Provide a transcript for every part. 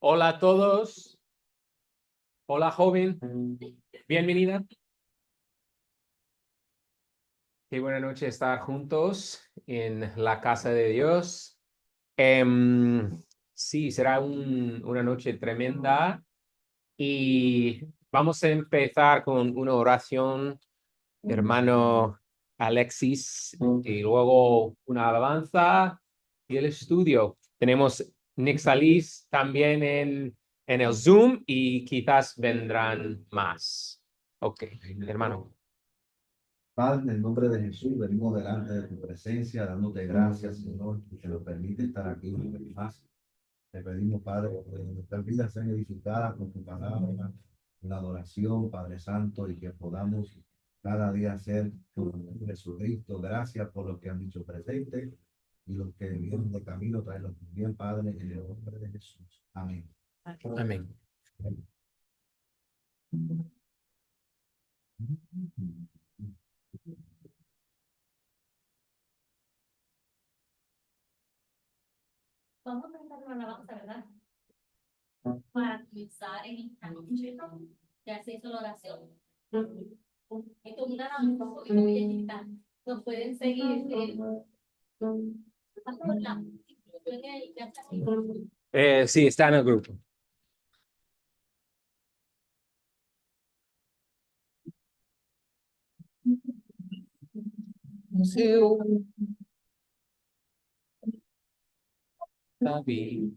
Hola a todos. Hola, joven. Bienvenida. Qué buena noche estar juntos en la casa de Dios. Sí, será una noche tremenda y vamos a empezar con una oración, hermano Alexis, y luego una alabanza y el estudio. Tenemos Nixalis también en el Zoom y quizás vendrán más. Ok, hermano. Padre, en el nombre de Jesús, venimos delante de tu presencia, dándote gracias, Señor, que nos permite estar aquí una vez más. Te pedimos, Padre, que nuestras vidas sean edificadas con tu palabra, con la adoración, Padre Santo, y que podamos cada día ser como Jesucristo. Gracias por lo que han dicho presente y los que vienen de camino, traerlos bien, Padre, en el nombre de Jesús. Amén. Amén. Vamos a cantar una alabanza, ¿verdad? Para comenzar en esta noche, ya se hizo la oración. Esto es una alabanza un poquito viejita. Nos pueden seguir ya está aquí. Sí, está en el grupo. Sí, David.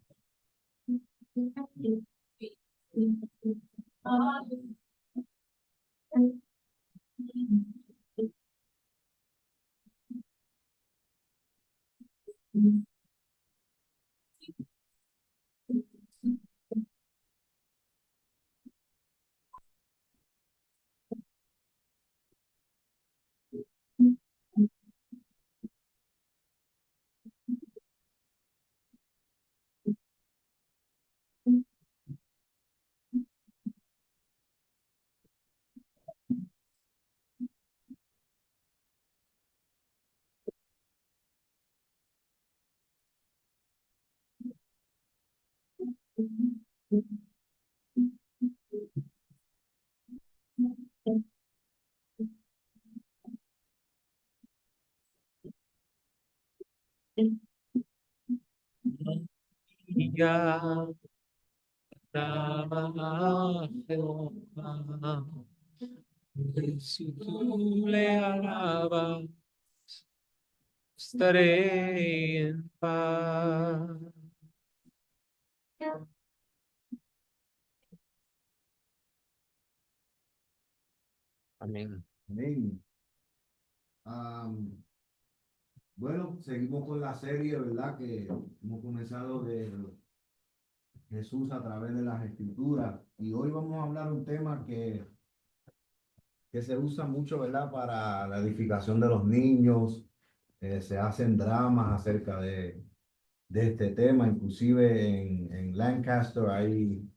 Ya, Rama, Jehová. Si tú le alabas, estaré en paz. Amén. Amén. Bueno, seguimos con la serie, ¿verdad? Que hemos comenzado de Jesús a través de las Escrituras. Y hoy vamos a hablar un tema que se usa mucho, ¿verdad? Para la edificación de los niños. Se hacen dramas acerca de este tema. Inclusive en Lancaster hay,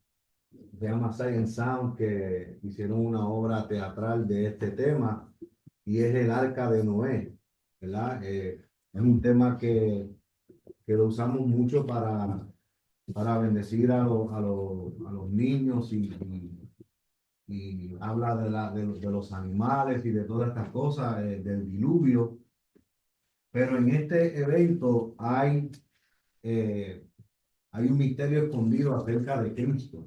se llama Science Sound, que hicieron una obra teatral de este tema. Y es el Arca de Noé, ¿verdad? Es un tema que lo usamos mucho para bendecir a los niños y habla de los animales y de todas estas cosas, del diluvio. Pero en este evento eh, hay un misterio escondido acerca de Cristo.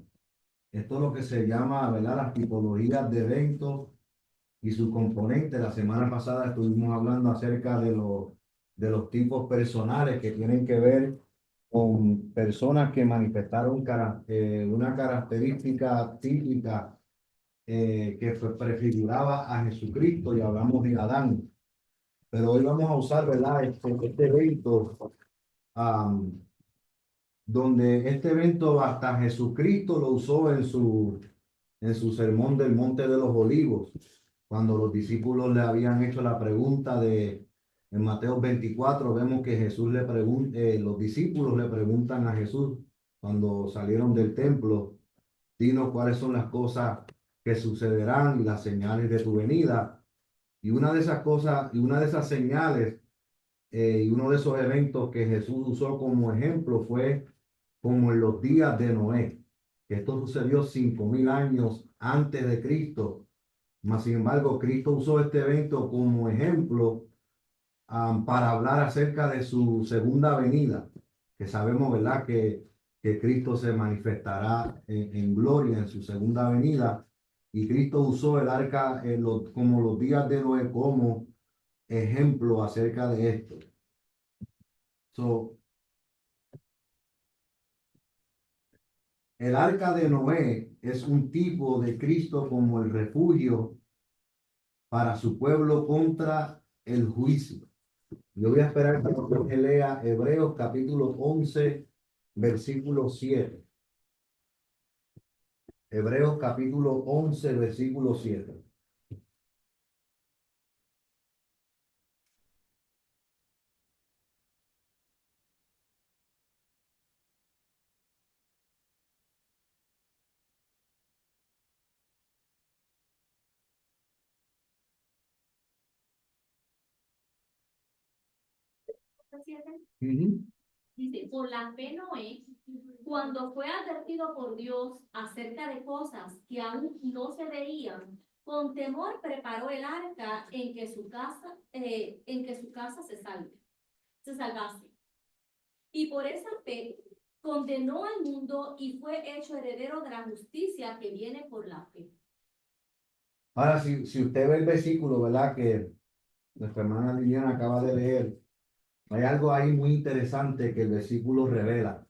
Esto es lo que se llama, ¿verdad? Las tipologías de eventos y sus componentes. La semana pasada estuvimos hablando acerca de los tipos personales que tienen que ver con personas que manifestaron una característica típica prefiguraba a Jesucristo, y hablamos de Adán. Pero hoy vamos a usar, ¿verdad? Este evento, am, donde este evento hasta Jesucristo lo usó en su sermón del Monte de los Olivos, cuando los discípulos le habían hecho la pregunta en Mateo 24, vemos que los discípulos le preguntan a Jesús cuando salieron del templo: dinos cuáles son las cosas que sucederán y las señales de tu venida. Y una de esas cosas, y una de esas señales, y uno de esos eventos que Jesús usó como ejemplo fue como en los días de Noé, que esto sucedió 5.000 años antes de Cristo. Mas, sin embargo, Cristo usó este evento como ejemplo para hablar acerca de su segunda venida, que sabemos, ¿verdad?, que Cristo se manifestará en gloria en su segunda venida. Y Cristo usó el arca como los días de Noé como ejemplo acerca de esto. So, el arca de Noé es un tipo de Cristo como el refugio para su pueblo contra el juicio. Yo voy a esperar que lea Hebreos capítulo 11, versículo 7. Hebreos capítulo 11, versículo 7. Ujú. Dice, por la fe Noé, cuando fue advertido por Dios acerca de cosas que aún no se veían, con temor preparó el arca en que su casa se salvase. Y por esa fe condenó al mundo y fue hecho heredero de la justicia que viene por la fe. Ahora, si usted ve el versículo, ¿verdad?, que nuestra hermana Liliana acaba de leer, hay algo ahí muy interesante que el versículo revela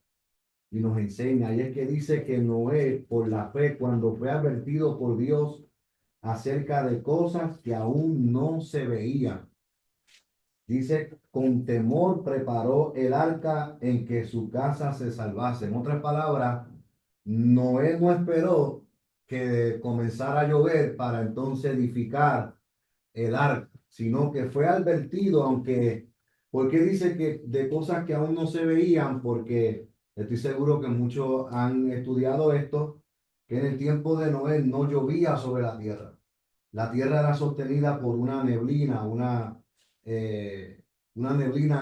y nos enseña, y es que dice que Noé, por la fe, cuando fue advertido por Dios acerca de cosas que aún no se veían, dice, con temor preparó el arca en que su casa se salvase. En otras palabras, Noé no esperó que comenzara a llover para entonces edificar el arca, sino que fue advertido, porque dice que de cosas que aún no se veían, porque estoy seguro que muchos han estudiado esto, que en el tiempo de Noé no llovía sobre la tierra. La tierra era sostenida por una neblina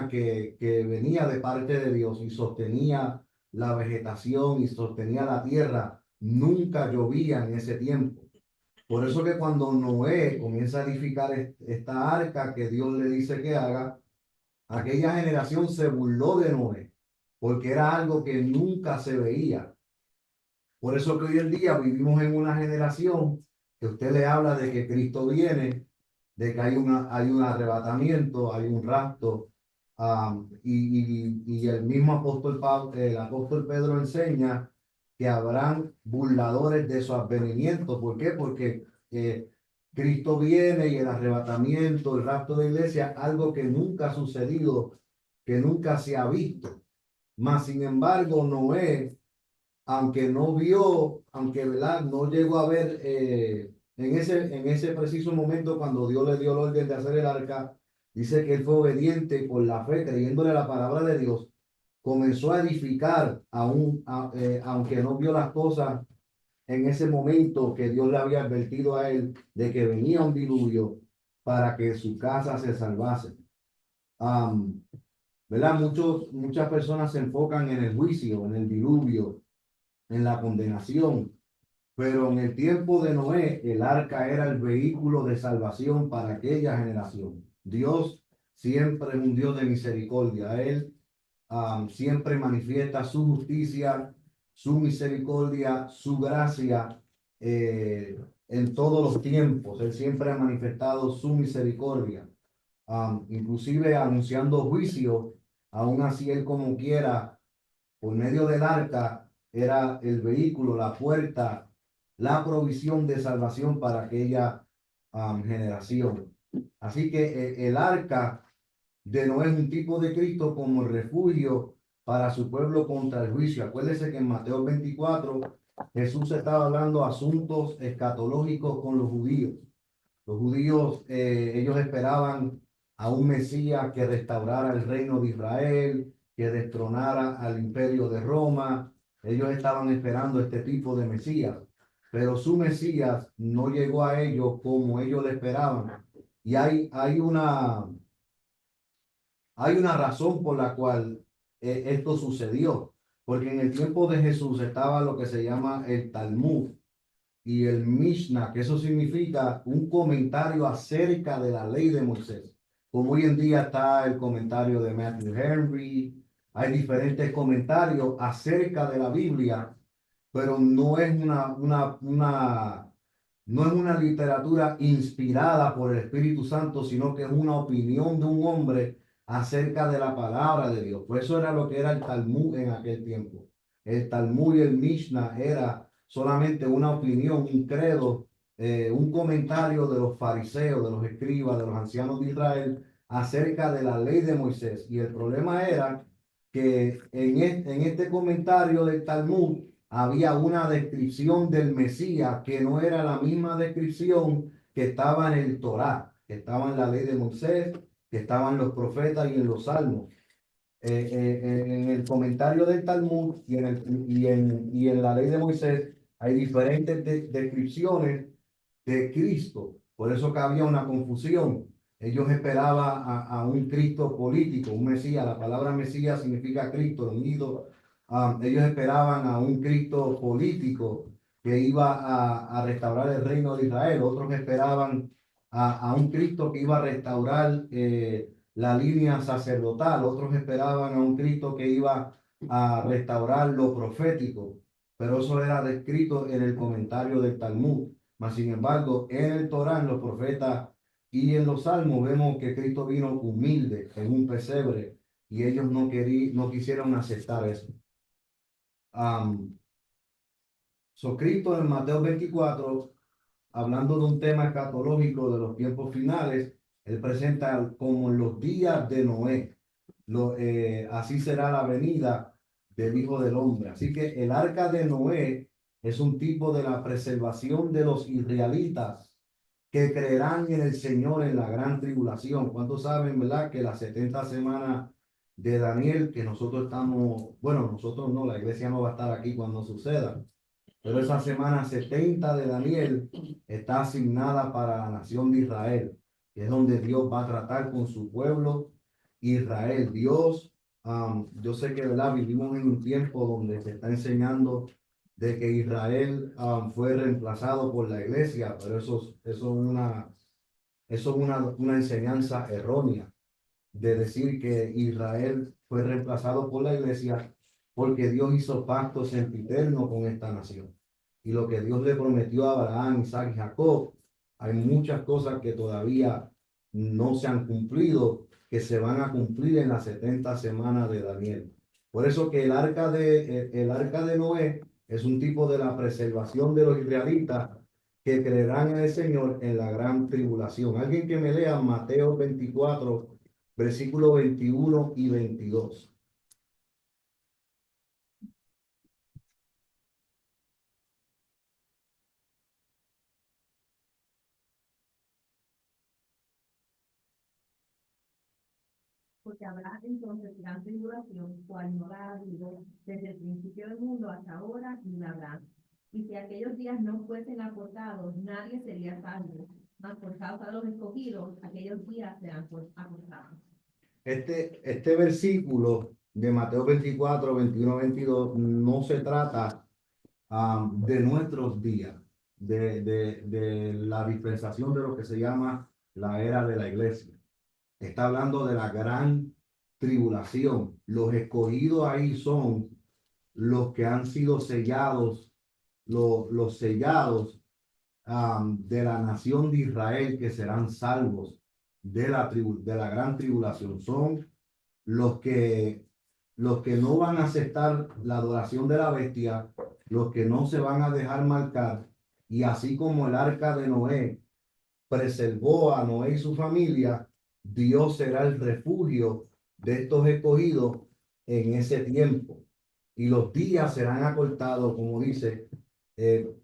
que venía de parte de Dios y sostenía la vegetación y sostenía la tierra. Nunca llovía en ese tiempo. Por eso que cuando Noé comienza a edificar esta arca que Dios le dice que haga, aquella generación se burló de Noé, porque era algo que nunca se veía. Por eso que hoy en día vivimos en una generación que usted le habla de que Cristo viene, de que hay un arrebatamiento, hay un rapto, y el mismo el apóstol Pedro enseña que habrán burladores de su advenimiento. ¿Por qué? Porque Cristo viene y el arrebatamiento, el rapto de la iglesia, algo que nunca ha sucedido, que nunca se ha visto. Mas, sin embargo, Noé, aunque no vio, aunque, ¿verdad?, no llegó a ver en ese preciso momento cuando Dios le dio el orden de hacer el arca, dice que él fue obediente por la fe, creyéndole la palabra de Dios, comenzó a edificar, aunque no vio las cosas en ese momento que Dios le había advertido a él de que venía un diluvio para que su casa se salvase. ¿Verdad? Muchas personas se enfocan en el juicio, en el diluvio, en la condenación, pero en el tiempo de Noé, el arca era el vehículo de salvación para aquella generación. Dios siempre es un Dios de misericordia. Él siempre manifiesta su justicia, su misericordia, su gracia en todos los tiempos. Él siempre ha manifestado su misericordia, inclusive anunciando juicio. Aún así, él como quiera, por medio del arca, era el vehículo, la puerta, la provisión de salvación para aquella generación. Así que el arca de Noé es un tipo de Cristo como refugio para su pueblo contra el juicio. Acuérdese que en Mateo 24 Jesús estaba hablando asuntos escatológicos con los judíos. Los judíos, ellos esperaban a un Mesías que restaurara el reino de Israel, que destronara al imperio de Roma. Ellos estaban esperando este tipo de Mesías, pero su Mesías no llegó a ellos como ellos le esperaban. Y hay una razón por la cual esto sucedió. porque en el tiempo de Jesús estaba lo que se llama el Talmud y el Mishnah, que eso significa un comentario acerca de la ley de Moisés. Como hoy en día está el comentario de Matthew Henry, hay diferentes comentarios acerca de la Biblia, pero no es no es una literatura inspirada por el Espíritu Santo, sino que es una opinión de un hombre acerca de la palabra de Dios. Pues eso era lo que era el Talmud en aquel tiempo. El Talmud y el Mishnah era solamente una opinión, un credo, un comentario de los fariseos, de los escribas, de los ancianos de Israel acerca de la ley de Moisés. Y el problema era que en este comentario del Talmud había una descripción del Mesías que no era la misma descripción que estaba en el Torá, que estaba en la ley de Moisés, que estaba en los profetas y en los salmos. En el comentario del Talmud y en la ley de Moisés hay diferentes descripciones de Cristo. Por eso que había una confusión. Ellos esperaban a un Cristo político, un Mesías. La palabra Mesías significa Cristo, unido. Ellos esperaban a un Cristo político que iba a restaurar el reino de Israel. Otros esperaban a un Cristo que iba a restaurar la línea sacerdotal. Otros esperaban a un Cristo que iba a restaurar lo profético. Pero eso era descrito en el comentario del Talmud. Mas, sin embargo, en el Torá, en los profetas y en los salmos, vemos que Cristo vino humilde en un pesebre y ellos no quisieron aceptar eso. Cristo en Mateo 24, hablando de un tema escatológico de los tiempos finales, él presenta como en los días de Noé. Así será la venida del Hijo del Hombre. Así que el arca de Noé es un tipo de la preservación de los israelitas que creerán en el Señor en la gran tribulación. ¿Cuántos saben, verdad, que las 70 semanas de Daniel, que nosotros estamos, bueno, nosotros no, la iglesia no va a estar aquí cuando suceda, pero esa semana 70 de Daniel está asignada para la nación de Israel, que es donde Dios va a tratar con su pueblo Israel. Dios, yo sé que, ¿verdad? Vivimos en un tiempo donde se está enseñando de que Israel fue reemplazado por la iglesia, pero eso es una enseñanza errónea de decir que Israel fue reemplazado por la iglesia porque Dios hizo pacto sempiterno con esta nación. Y lo que Dios le prometió a Abraham, Isaac y Jacob, hay muchas cosas que todavía no se han cumplido, que se van a cumplir en las 70 semanas de Daniel. Por eso que el arca de Noé es un tipo de la preservación de los israelitas que creerán en el Señor en la gran tribulación. Alguien que me lea Mateo 24, versículos 21 y 22. Porque habrá entonces gran tribulación, cual no la ha habido desde el principio del mundo hasta ahora, ni la habrá. Y si aquellos días no fuesen acortados, nadie sería salvo. Mas por causa de los escogidos, aquellos días serán acortados. Este versículo de Mateo 24, 21, 22 no se trata de nuestros días, de la dispensación de lo que se llama la era de la iglesia. Está hablando de la gran tribulación. Los escogidos ahí son los que han sido sellados, los sellados de la nación de Israel que serán salvos de la gran tribulación. Son los los que no van a aceptar la adoración de la bestia, los que no se van a dejar marcar, y así como el arca de Noé preservó a Noé y su familia, Dios será el refugio de estos escogidos en ese tiempo. Y los días serán acortados, como dice, eh,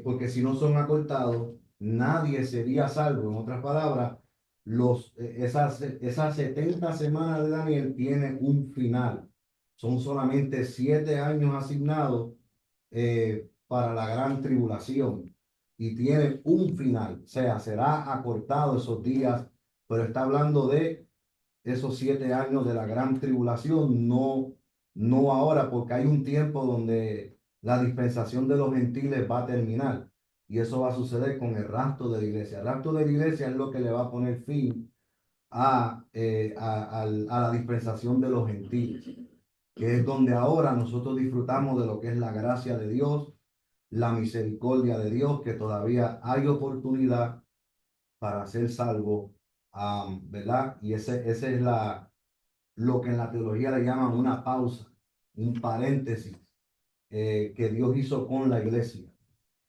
porque si no son acortados, nadie sería salvo. En otras palabras, esas 70 semanas de Daniel tienen un final. Son solamente 7 años asignados para la gran tribulación y tiene un final, o sea, será acortado esos días, pero está hablando de esos 7 años de la gran tribulación, no ahora, porque hay un tiempo donde la dispensación de los gentiles va a terminar. Y eso va a suceder con el rapto de la iglesia. El rapto de la iglesia es lo que le va a poner fin a la dispensación de los gentiles, que es donde ahora nosotros disfrutamos de lo que es la gracia de Dios, la misericordia de Dios, que todavía hay oportunidad para ser salvo, ¿verdad? Y ese es lo que en la teología le llaman una pausa, un paréntesis que Dios hizo con la iglesia.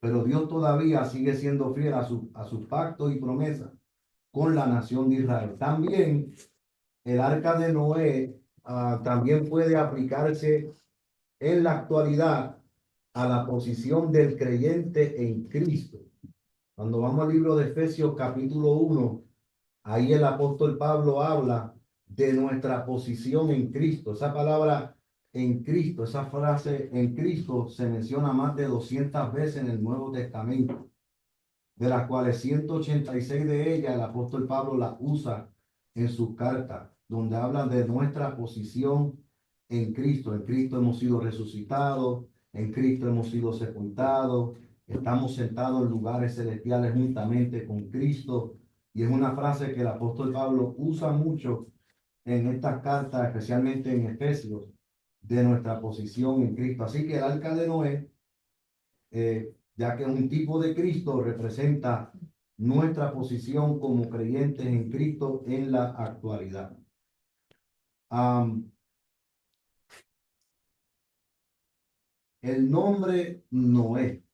Pero Dios todavía sigue siendo fiel a sus pactos y promesas con la nación de Israel. También el arca de Noé también puede aplicarse en la actualidad a la posición del creyente en Cristo. Cuando vamos al libro de Efesios capítulo 1, ahí el apóstol Pablo habla de nuestra posición en Cristo. Esa palabra en Cristo, esa frase en Cristo se menciona más de 200 veces en el Nuevo Testamento, de las cuales 186 de ellas el apóstol Pablo las usa en sus cartas, donde habla de nuestra posición en Cristo. En Cristo hemos sido resucitados, en Cristo hemos sido sepultados, estamos sentados en lugares celestiales juntamente con Cristo. Y es una frase que el apóstol Pablo usa mucho en estas cartas, especialmente en Efesios, de nuestra posición en Cristo. Así que el arca de Noé, ya que un tipo de Cristo representa nuestra posición como creyentes en Cristo en la actualidad. El nombre Noé.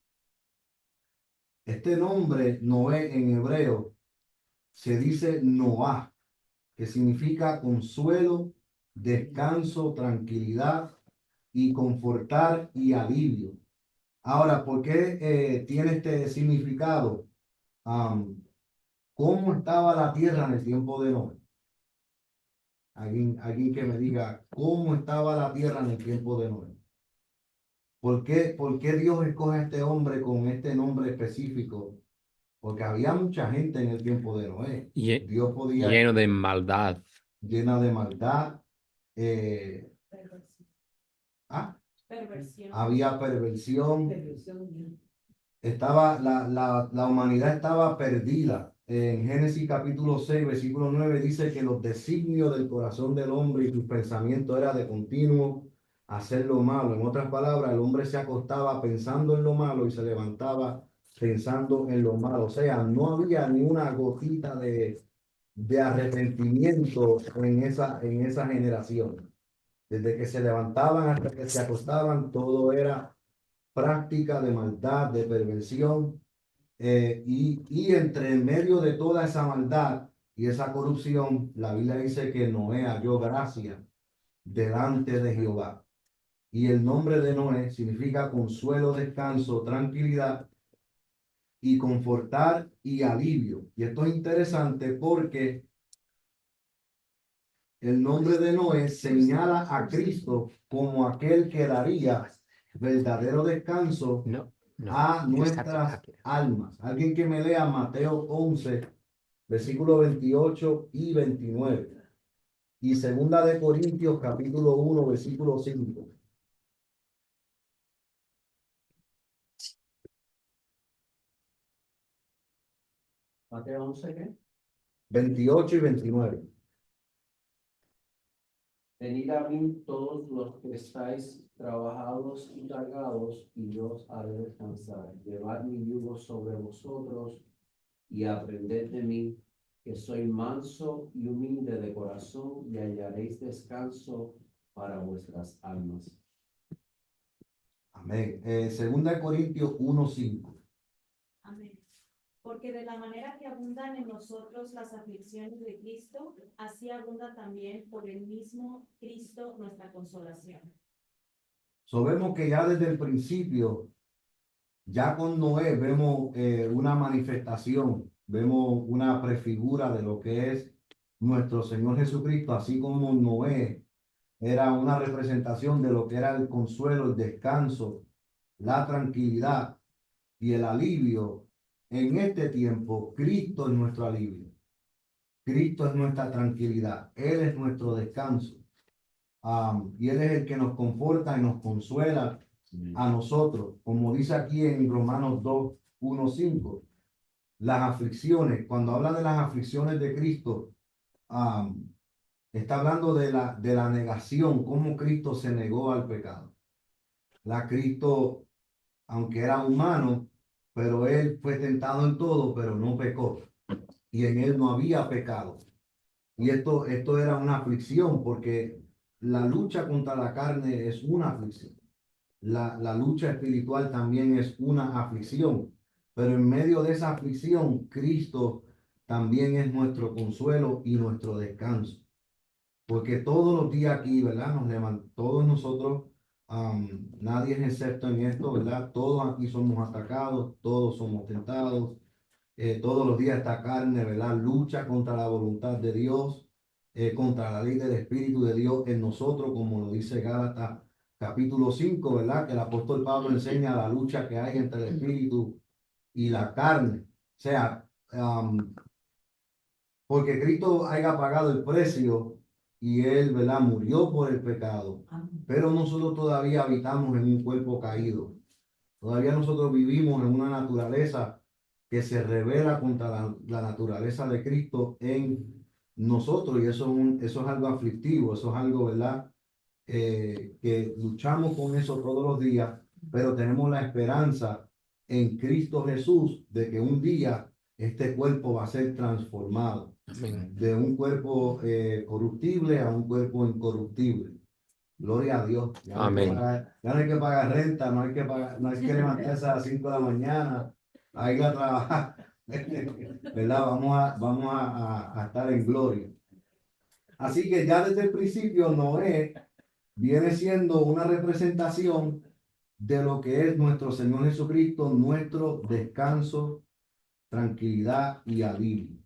Este nombre Noé en hebreo se dice Noah, que significa consuelo, descanso, tranquilidad y confortar y alivio. Ahora, ¿por qué tiene este significado? ¿Cómo estaba la tierra en el tiempo de Noé? Alguien que me diga cómo estaba la tierra en el tiempo de Noé. ¿Por qué Dios escoge a este hombre con este nombre específico? Porque había mucha gente en el tiempo de Noé. Dios podía, Lleno de maldad. llena de maldad. Perversión. Había perversión. La humanidad estaba perdida. En Génesis capítulo 6, versículo 9 dice que los designios del corazón del hombre y sus pensamientos era de continuo hacer lo malo. En otras palabras, el hombre se acostaba pensando en lo malo y se levantaba pensando en lo malo. O sea, no había ni una gotita de arrepentimiento en esa generación. Desde que se levantaban hasta que se acostaban, todo era práctica de maldad, de perversión, y entre en medio de toda esa maldad y esa corrupción, la Biblia dice que Noé halló gracia delante de Jehová. Y el nombre de Noé significa consuelo, descanso, tranquilidad y confortar y alivio. Y esto es interesante porque el nombre de Noé señala a Cristo como aquel que daría verdadero descanso No, no. a nuestras almas. Alguien que me lea Mateo 11, versículos 28 y 29. Y segunda de Corintios, capítulo 1, versículo 5. Mateo 11, ¿qué? 28 y 29. Venid a mí todos los que estáis trabajados y cargados, y yo os haré descansar. Llevad mi yugo sobre vosotros y aprended de mí, que soy manso y humilde de corazón, y hallaréis descanso para vuestras almas. Amén. Segunda de Corintios 1, 5. Amén. Porque de la manera que abundan en nosotros las aflicciones de Cristo, así abunda también por el mismo Cristo nuestra consolación. Vemos que ya desde el principio, ya con Noé, vemos una manifestación, vemos una prefigura de lo que es nuestro Señor Jesucristo, así como Noé era una representación de lo que era el consuelo, el descanso, la tranquilidad y el alivio. En este tiempo, Cristo es nuestro alivio. Cristo es nuestra tranquilidad. Él es nuestro descanso. y Él es el que nos conforta y nos consuela a nosotros, como dice aquí en Romanos 2, 1, 5. Las aflicciones, cuando habla de las aflicciones de Cristo, está hablando de la negación, cómo Cristo se negó al pecado. Cristo, aunque era humano, pero Él fue tentado en todo, pero no pecó. Y en Él no había pecado. Y esto era una aflicción, porque la lucha contra la carne es una aflicción. La lucha espiritual también es una aflicción. Pero en medio de esa aflicción, Cristo también es nuestro consuelo y nuestro descanso. Porque todos los días aquí, ¿verdad? Todos nosotros, nadie es excepto en esto, ¿verdad? Todos aquí somos atacados, todos somos tentados. Todos los días esta carne, ¿verdad? Lucha contra la voluntad de Dios, contra la ley del Espíritu de Dios en nosotros, como lo dice Gálatas capítulo 5, ¿verdad? Que el apóstol Pablo enseña la lucha que hay entre el Espíritu y la carne. O sea, porque Cristo haya pagado el precio y Él, ¿verdad? Murió por el pecado, pero nosotros todavía habitamos en un cuerpo caído. Todavía nosotros vivimos en una naturaleza que se revela contra la naturaleza de Cristo en nosotros, y eso es algo aflictivo, eso es algo, ¿verdad? Que luchamos con eso todos los días, pero tenemos la esperanza en Cristo Jesús de que un día este cuerpo va a ser transformado Amén. de un cuerpo corruptible a un cuerpo incorruptible. Gloria a Dios. Amén. Ya no hay que pagar renta, no hay que levantarse a las 5 de la mañana, hay que ir a trabajar. ¿Verdad? Vamos a estar en gloria. Así que ya desde el principio Noé viene siendo una representación de lo que es nuestro Señor Jesucristo, nuestro descanso, tranquilidad y alivio.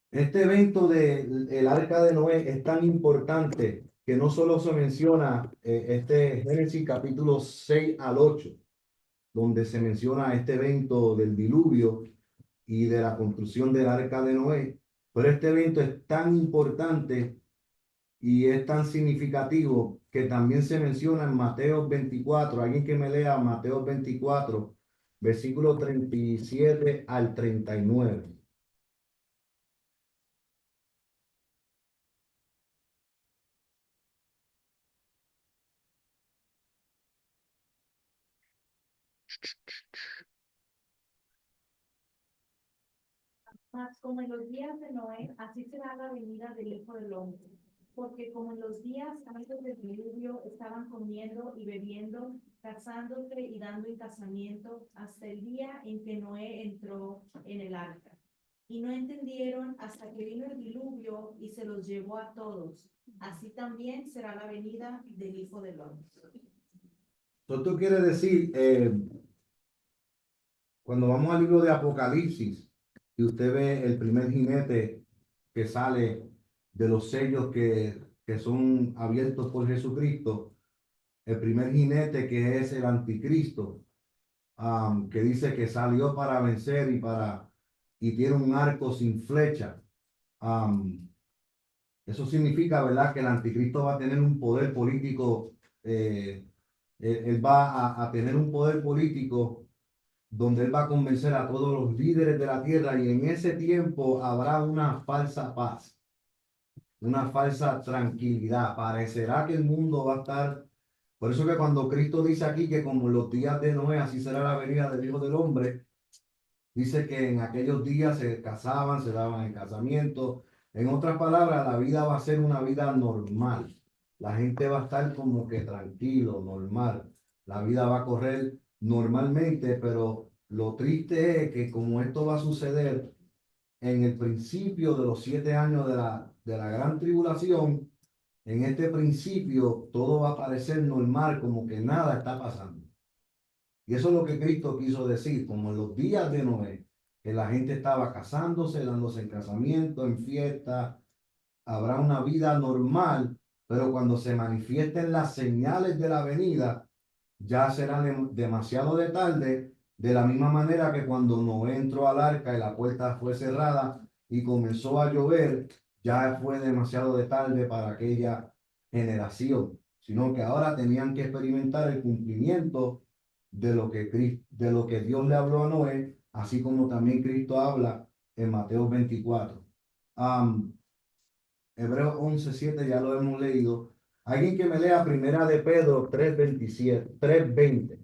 Este evento del Arca de Noé es tan importante que no solo se menciona este Génesis capítulo 6 al 8, donde se menciona este evento del diluvio y de la construcción del Arca de Noé, pero este evento es tan importante y es tan significativo que también se menciona en Mateo 24. Alguien que me lea Mateo 24, versículo 37 al 39. Mas como en los días de Noé, así será la venida del Hijo del Hombre. Porque como en los días antes del diluvio estaban comiendo y bebiendo, casándose y dando en casamiento, hasta el día en que Noé entró en el arca. Y no entendieron hasta que vino el diluvio y se los llevó a todos. Así también será la venida del Hijo del Hombre. Esto quiere decir, cuando vamos al libro de Apocalipsis, y usted ve el primer jinete que sale de los sellos que son abiertos por Jesucristo, el primer jinete que es el anticristo, que dice que salió para vencer y tiene un arco sin flecha. Eso significa, ¿verdad?, que el anticristo va a tener un poder político, él va a tener un poder político donde él va a convencer a todos los líderes de la tierra, y en ese tiempo habrá una falsa paz, una falsa tranquilidad. Parecerá que el mundo va a estar, por eso que cuando Cristo dice aquí que como en los días de Noé, así será la venida del Hijo del Hombre, dice que en aquellos días se casaban, se daban en casamiento. En otras palabras, la vida va a ser una vida normal. La gente va a estar como que tranquilo, normal. La vida va a correr normalmente, pero lo triste es que como esto va a suceder en el principio de los 7 años de la gran tribulación, en este principio todo va a parecer normal, como que nada está pasando. Y eso es lo que Cristo quiso decir, como en los días de Noé, que la gente estaba casándose, dándose en casamiento, en fiesta, habrá una vida normal, pero cuando se manifiesten las señales de la venida, ya será demasiado de tarde, de la misma manera que cuando Noé entró al arca y la puerta fue cerrada y comenzó a llover, ya fue demasiado de tarde para aquella generación, sino que ahora tenían que experimentar el cumplimiento de lo que de lo que Dios le habló a Noé, así como también Cristo habla en Mateo 24. Hebreos 11:7 ya lo hemos leído. Alguien que me lea Primera de Pedro 3:20.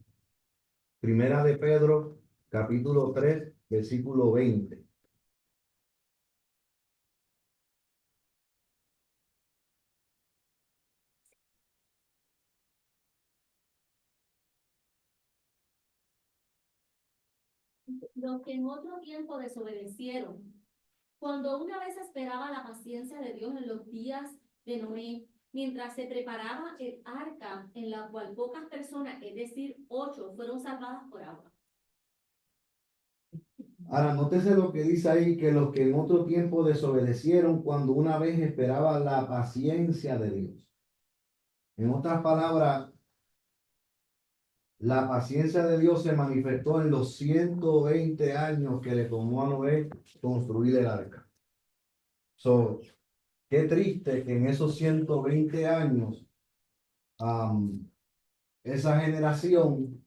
Primera de Pedro, capítulo 3, versículo 20. Los que en otro tiempo desobedecieron, cuando una vez esperaba la paciencia de Dios en los días de Noé, mientras se preparaba el arca en la cual pocas personas, es decir, 8, fueron salvadas por agua. Ahora, nótese lo que dice ahí, que los que en otro tiempo desobedecieron cuando una vez esperaba la paciencia de Dios. En otras palabras, la paciencia de Dios se manifestó en los 120 años que le tomó a Noé construir el arca. So, qué triste que en esos 120 años, esa generación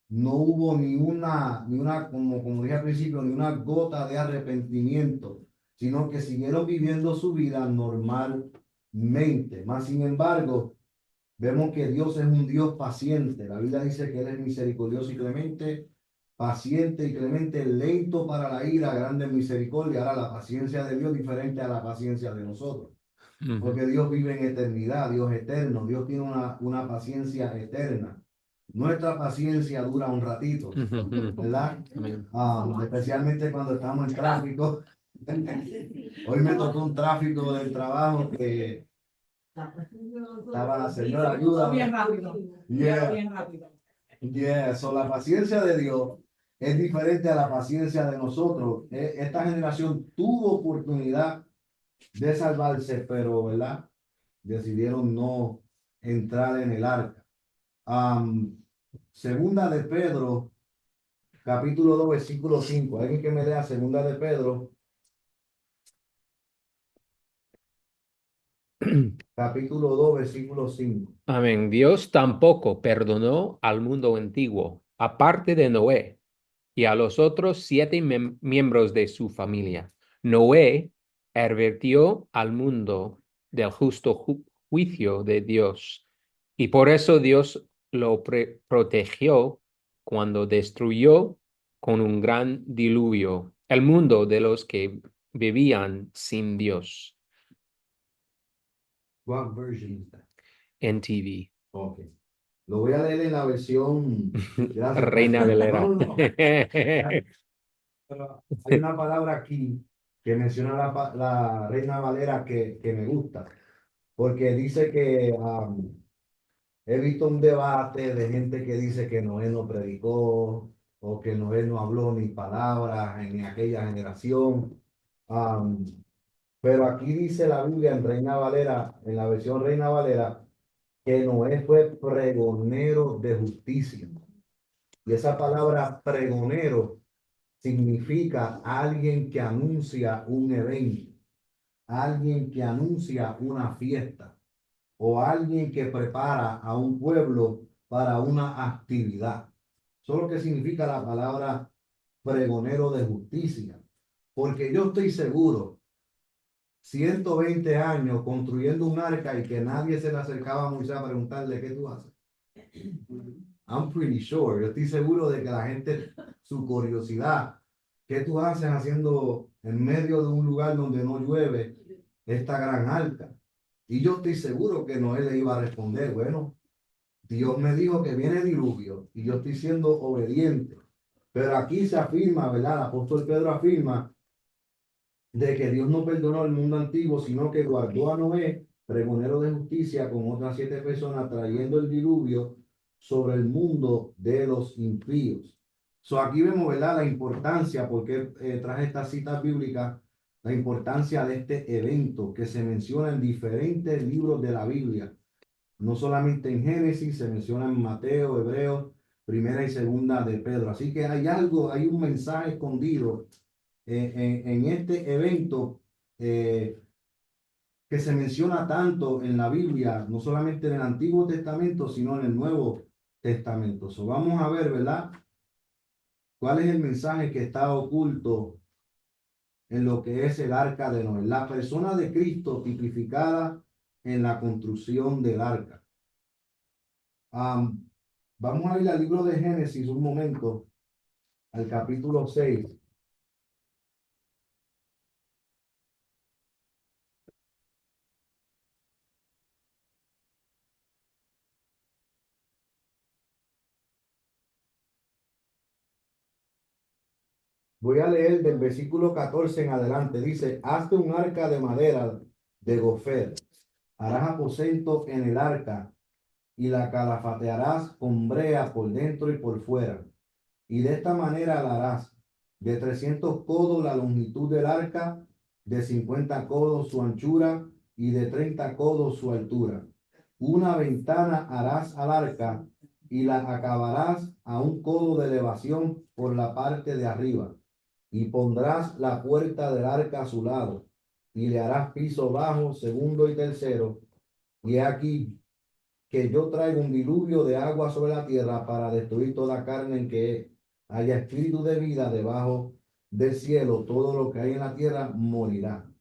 no hubo como dije al principio, ni una gota de arrepentimiento, sino que siguieron viviendo su vida normalmente. Más sin embargo, vemos que Dios es un Dios paciente. La Biblia dice que Él es misericordioso y clemente, paciente y clemente, lento para la ira, grande en misericordia. Ahora la paciencia de Dios es diferente a la paciencia de nosotros. Porque Dios vive en eternidad, Dios eterno, Dios tiene una paciencia eterna. Nuestra paciencia dura un ratito, ¿verdad? Especialmente cuando estamos en tráfico. Hoy me tocó un tráfico del trabajo que estaba la señora, ayuda. Bien rápido. Yeah. Bien rápido. Yeah, so la paciencia de Dios es diferente a la paciencia de nosotros. Esta generación tuvo oportunidad de salvarse, pero, ¿verdad? Decidieron no entrar en el arca. Segunda de Pedro, capítulo 2, versículo 5. Alguien que me lea Segunda de Pedro, capítulo 2, versículo 5. Amén. Dios tampoco perdonó al mundo antiguo, aparte de Noé y a los otros 7 miembros de su familia. Noé advirtió al mundo del justo juicio de Dios, y por eso Dios lo protegió cuando destruyó con un gran diluvio el mundo de los que vivían sin Dios. What version is that? NTV. Ok. Lo voy a leer en la versión. Gracias, Reina Pastor. Valera. No. Pero hay una palabra aquí que menciona la Reina Valera que me gusta, porque dice que he visto un debate de gente que dice que Noé no predicó o que Noé no habló ni palabras en aquella generación. Pero aquí dice la Biblia en Reina Valera, en la versión Reina Valera, que Noé fue pregonero de justicia. Y esa palabra pregonero significa alguien que anuncia un evento, alguien que anuncia una fiesta o alguien que prepara a un pueblo para una actividad. Eso es lo que significa la palabra pregonero de justicia. Porque yo estoy seguro, 120 años construyendo un arca y que nadie se le acercaba a Moisés a preguntarle qué tú haces. I'm pretty sure, yo estoy seguro de que la gente, su curiosidad, ¿qué tú haces haciendo en medio de un lugar donde no llueve esta gran arca? Y yo estoy seguro que Noé le iba a responder, bueno, Dios me dijo que viene diluvio y yo estoy siendo obediente. Pero aquí se afirma, ¿verdad? El apóstol Pedro afirma de que Dios no perdonó al mundo antiguo, sino que guardó a Noé, pregonero de justicia, con otras 7 personas, trayendo el diluvio sobre el mundo de los impíos. So, aquí vemos, ¿verdad? La importancia, porque traje estas citas bíblicas, la importancia de este evento que se menciona en diferentes libros de la Biblia. No solamente en Génesis, se menciona en Mateo, Hebreos, Primera y Segunda de Pedro. Así que hay algo, hay un mensaje escondido en este evento que se menciona tanto en la Biblia, no solamente en el Antiguo Testamento, sino en el Nuevo Testamento. So, vamos a ver, ¿verdad? ¿Cuál es el mensaje que está oculto en lo que es el arca de Noé? La persona de Cristo tipificada en la construcción del arca. Vamos a ir al libro de Génesis un momento, al capítulo 6. Voy a leer del versículo 14 en adelante. Dice, hazte un arca de madera de gofer. Harás aposento en el arca y la calafatearás con brea por dentro y por fuera. Y de esta manera la harás. De 300 codos la longitud del arca, de 50 codos su anchura y de 30 codos su altura. Una ventana harás al arca y la acabarás a un codo de elevación por la parte de arriba. Y pondrás la puerta del arca a su lado y le harás piso bajo, segundo y tercero. Y aquí que yo traigo un diluvio de agua sobre la tierra para destruir toda carne en que haya espíritu de vida debajo del cielo. Todo lo que hay en la tierra morirá.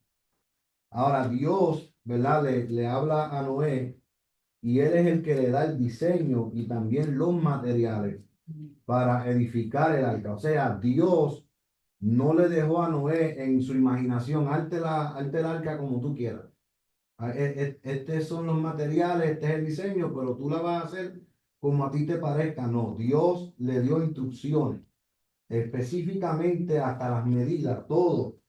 Ahora Dios, ¿verdad? Le habla a Noé y él es el que le da el diseño y también los materiales para edificar el arca. O sea, Dios no le dejó a Noé en su imaginación, hazte el arca como tú quieras. Estos son los materiales, este es el diseño, pero tú la vas a hacer como a ti te parezca. No, Dios le dio instrucciones, específicamente hasta las medidas, todo.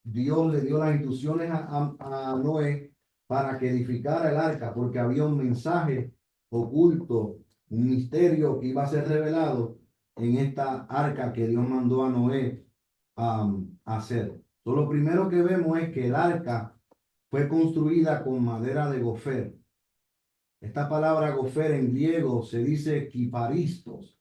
Dios le dio las instrucciones a Noé para que edificara el arca, porque había un mensaje oculto, un misterio que iba a ser revelado en esta arca que Dios mandó a Noé a hacer. So, lo primero que vemos es que el arca fue construida con madera de gofer. Esta palabra gofer en griego se dice kiparistos,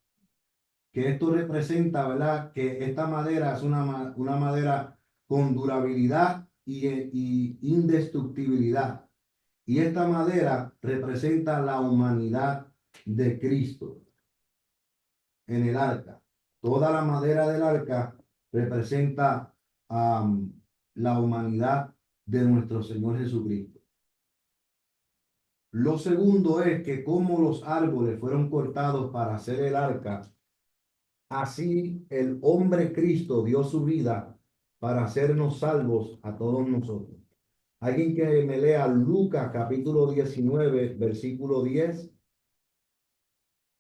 que esto representa, ¿verdad? Que esta madera es una madera con durabilidad y indestructibilidad. Y esta madera representa la humanidad de Cristo en el arca. Toda la madera del arca representa la humanidad de nuestro Señor Jesucristo. Lo segundo es que como los árboles fueron cortados para hacer el arca, así el hombre Cristo dio su vida para hacernos salvos a todos nosotros. Alguien que me lea Lucas capítulo 19, versículo 10.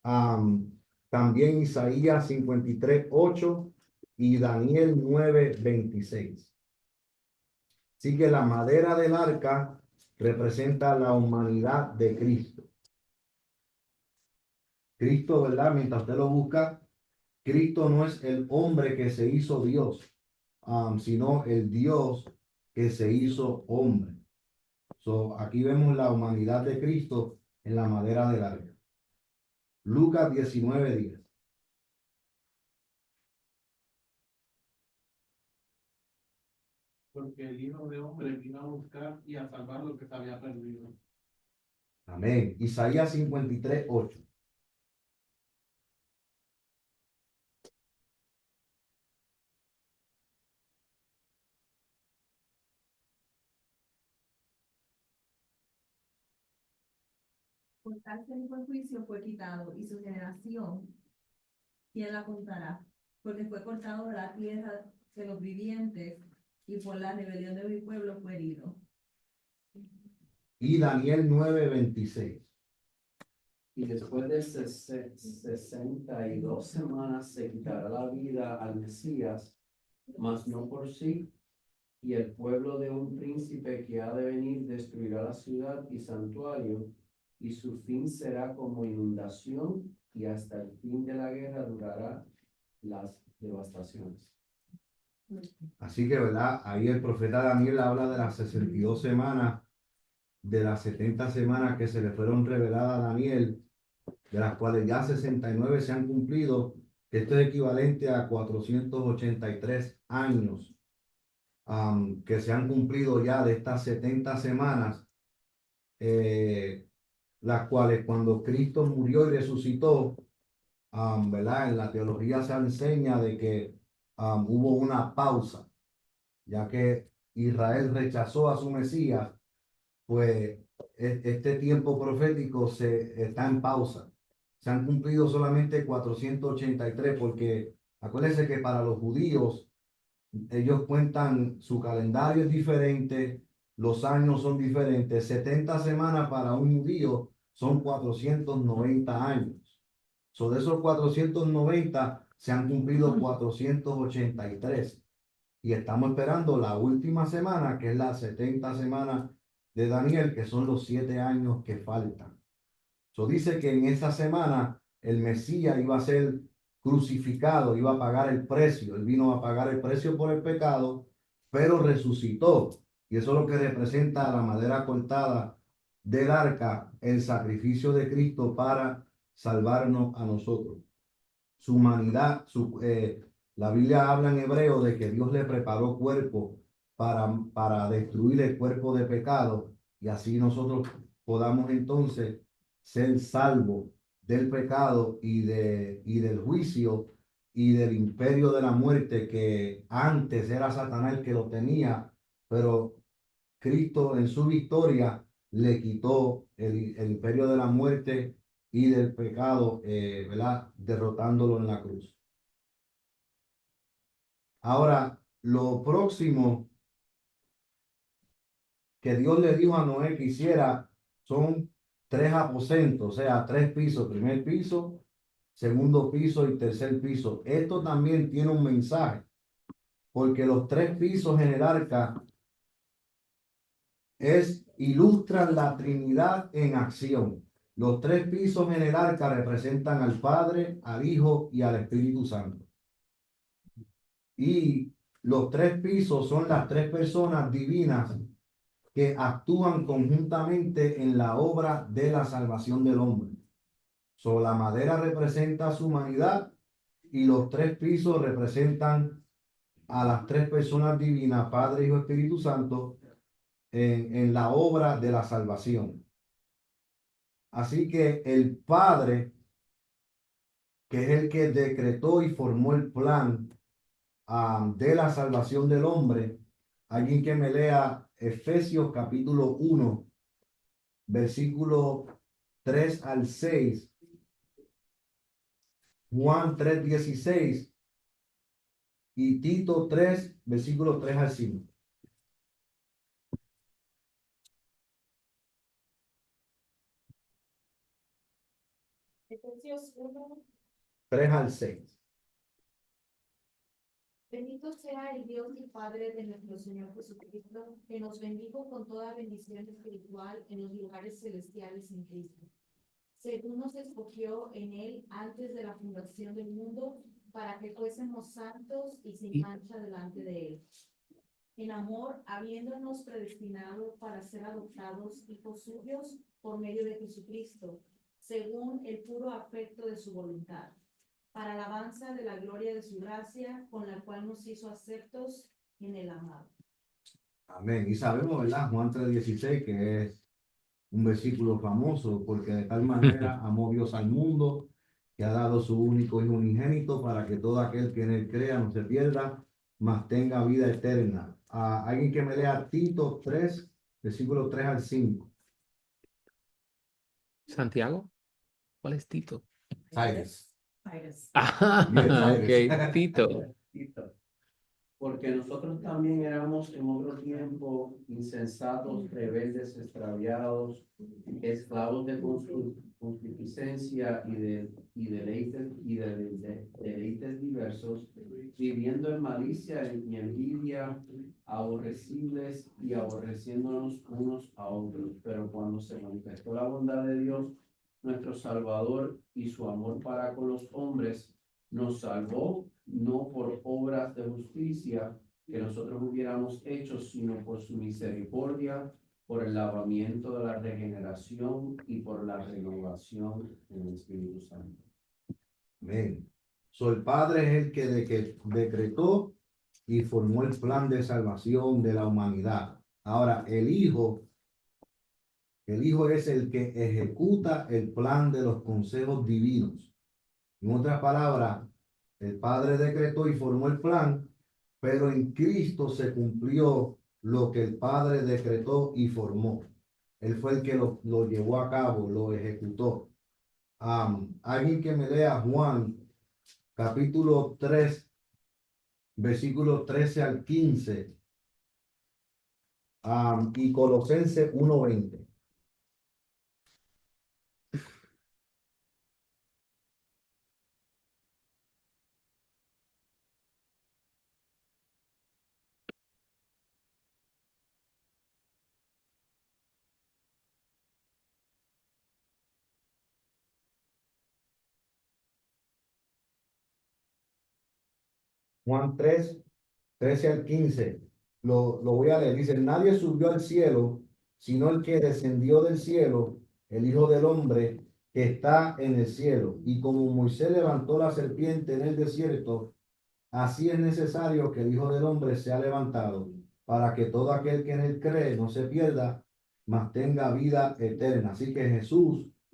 También Isaías 53, 8 y Daniel 9, 26. Así que la madera del arca representa la humanidad de Cristo. Cristo, ¿verdad? Mientras usted lo busca, Cristo no es el hombre que se hizo Dios, sino el Dios que se hizo hombre. So, aquí vemos la humanidad de Cristo en la madera del arca. Lucas 19, 10. Porque el Hijo de Hombre vino a buscar y a salvar lo que se había perdido. Amén. Isaías 53, 8. Por tal buen juicio fue quitado, y su generación, ¿quién la contará? Porque fue cortado de la tierra de los vivientes, y por la rebelión de mi pueblo fue herido. Y Daniel 9, 26. Y después de 62 semanas se quitará la vida al Mesías, mas no por sí, y el pueblo de un príncipe que ha de venir destruirá la ciudad y santuario, y su fin será como inundación, y hasta el fin de la guerra durará las devastaciones. Así que, ¿verdad? Ahí el profeta Daniel habla de las 62 semanas, de las 70 semanas que se le fueron reveladas a Daniel, de las cuales ya 69 se han cumplido. Esto es equivalente a 483 años que se han cumplido ya de estas 70 semanas, las cuales cuando Cristo murió y resucitó, ¿verdad? En la teología se enseña de que hubo una pausa, ya que Israel rechazó a su Mesías, pues este tiempo profético se está en pausa. Se han cumplido solamente 483 porque acuérdense que para los judíos ellos cuentan, su calendario es diferente, los años son diferentes. 70 semanas para un judío son 490 años. De esos 490 se han cumplido 483 y estamos esperando la última semana, que es la 70 semana de Daniel, que son los 7 años que faltan. Dice que en esa semana el Mesías iba a ser crucificado, iba a pagar el precio. Él vino a pagar el precio por el pecado, pero resucitó. Y eso es lo que representa la madera cortada del arca, el sacrificio de Cristo para salvarnos a nosotros. Su humanidad, la Biblia habla en hebreo de que Dios le preparó cuerpo para destruir el cuerpo de pecado y así nosotros podamos entonces ser salvos del pecado y del juicio y del imperio de la muerte, que antes era Satanás el que lo tenía, pero Cristo en su victoria le quitó el imperio de la muerte y del pecado, ¿verdad? Derrotándolo en la cruz. Ahora, lo próximo que Dios le dijo a Noé que hiciera son 3 aposentos, o sea, 3 pisos, primer piso, segundo piso y tercer piso. Esto también tiene un mensaje, porque los 3 pisos en el arca ilustran la Trinidad en acción. Los 3 pisos en el arca representan al Padre, al Hijo y al Espíritu Santo. Y los 3 pisos son las 3 personas divinas que actúan conjuntamente en la obra de la salvación del hombre. La madera representa su humanidad y los 3 pisos representan a las 3 personas divinas, Padre, Hijo, Espíritu Santo, en la obra de la salvación. Así que el Padre, que es el que decretó y formó el plan de la salvación del hombre, alguien que me lea Efesios capítulo 1, versículo 3 al 6, Juan 3:16 y Tito 3, versículo 3 al 5. Efesios 1. 3 al 6. Bendito sea el Dios y Padre de nuestro Señor Jesucristo, que nos bendijo con toda bendición espiritual en los lugares celestiales en Cristo, según nos escogió en Él antes de la fundación del mundo, para que fuésemos santos y sin mancha delante de Él. En amor, habiéndonos predestinado para ser adoptados hijos suyos por medio de Jesucristo, según el puro afecto de su voluntad, para alabanza de la gloria de su gracia, con la cual nos hizo aceptos en el amado. Amén. Y sabemos, ¿verdad? Juan 3:16, que es un versículo famoso, porque de tal manera amó Dios al mundo, que ha dado su único Hijo unigénito, para que todo aquel que en él crea no se pierda, mas tenga vida eterna. Alguien que me lea Tito 3, versículo 3 al 5. Santiago, ¿cuál es Tito? Cyrus. Ah, Yes, ok, Tito. Tito. Porque nosotros también éramos en otro tiempo insensatos, rebeldes, extraviados, esclavos de concupiscencia y deleites diversos, viviendo en malicia y envidia, aborrecibles y aborreciéndonos unos a otros. Pero cuando se manifestó la bondad de Dios, nuestro Salvador, y su amor para con los hombres, nos salvó no por obras de justicia que nosotros hubiéramos hecho, sino por su misericordia, por el lavamiento de la regeneración y por la renovación del Espíritu Santo. Amén. El Padre es el que decretó y formó el plan de salvación de la humanidad. Ahora, el Hijo es el que ejecuta el plan de los consejos divinos. En otras palabras, el Padre decretó y formó el plan, pero en Cristo se cumplió lo que el Padre decretó y formó. Él fue el que lo llevó a cabo, lo ejecutó. Alguien que me lea Juan, capítulo 3, versículos 13 al 15, y Colosenses 1:20. Juan 3, 13 al 15. Lo voy a leer. Dice, nadie subió al cielo, sino el que descendió del cielo, el Hijo del Hombre que está en el cielo. Y como Moisés levantó la serpiente en el desierto, así es necesario que el Hijo del Hombre sea levantado, para que todo aquel que en él cree no se pierda, mas tenga vida eterna. Así que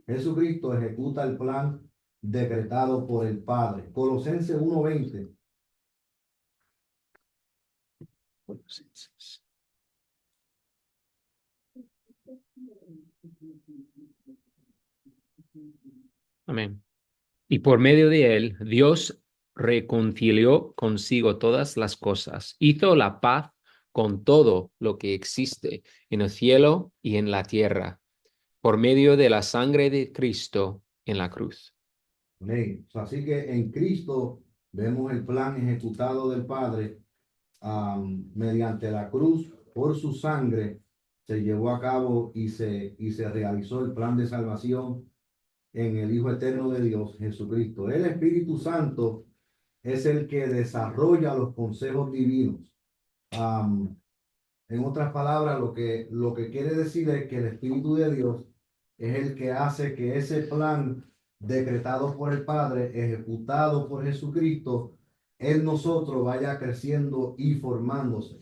Jesucristo ejecuta el plan decretado por el Padre. Colosenses 1:20. Amén. Y por medio de él, Dios reconcilió consigo todas las cosas, hizo la paz con todo lo que existe en el cielo y en la tierra, por medio de la sangre de Cristo en la cruz. Amén. Así que en Cristo vemos el plan ejecutado del Padre, mediante la cruz, por su sangre, se llevó a cabo y se realizó el plan de salvación en el Hijo Eterno de Dios, Jesucristo. El Espíritu Santo es el que desarrolla los consejos divinos. En otras palabras, lo que quiere decir es que el Espíritu de Dios es el que hace que ese plan decretado por el Padre, ejecutado por Jesucristo, en nosotros vaya creciendo y formándose.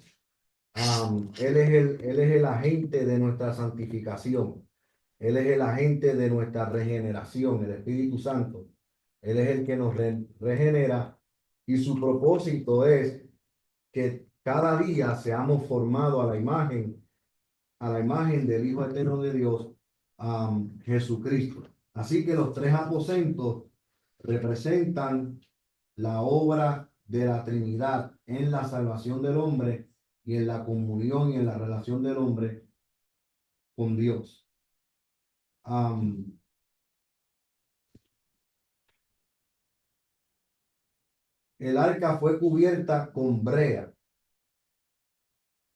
Él es el agente de nuestra santificación. Él es el agente de nuestra regeneración, el Espíritu Santo. Él es el que nos regenera y su propósito es que cada día seamos formados a la imagen del Hijo Eterno de Dios, Jesucristo. Así que los tres aposentos representan la obra de la Trinidad en la salvación del hombre y en la comunión y en la relación del hombre con Dios. El arca fue cubierta con brea.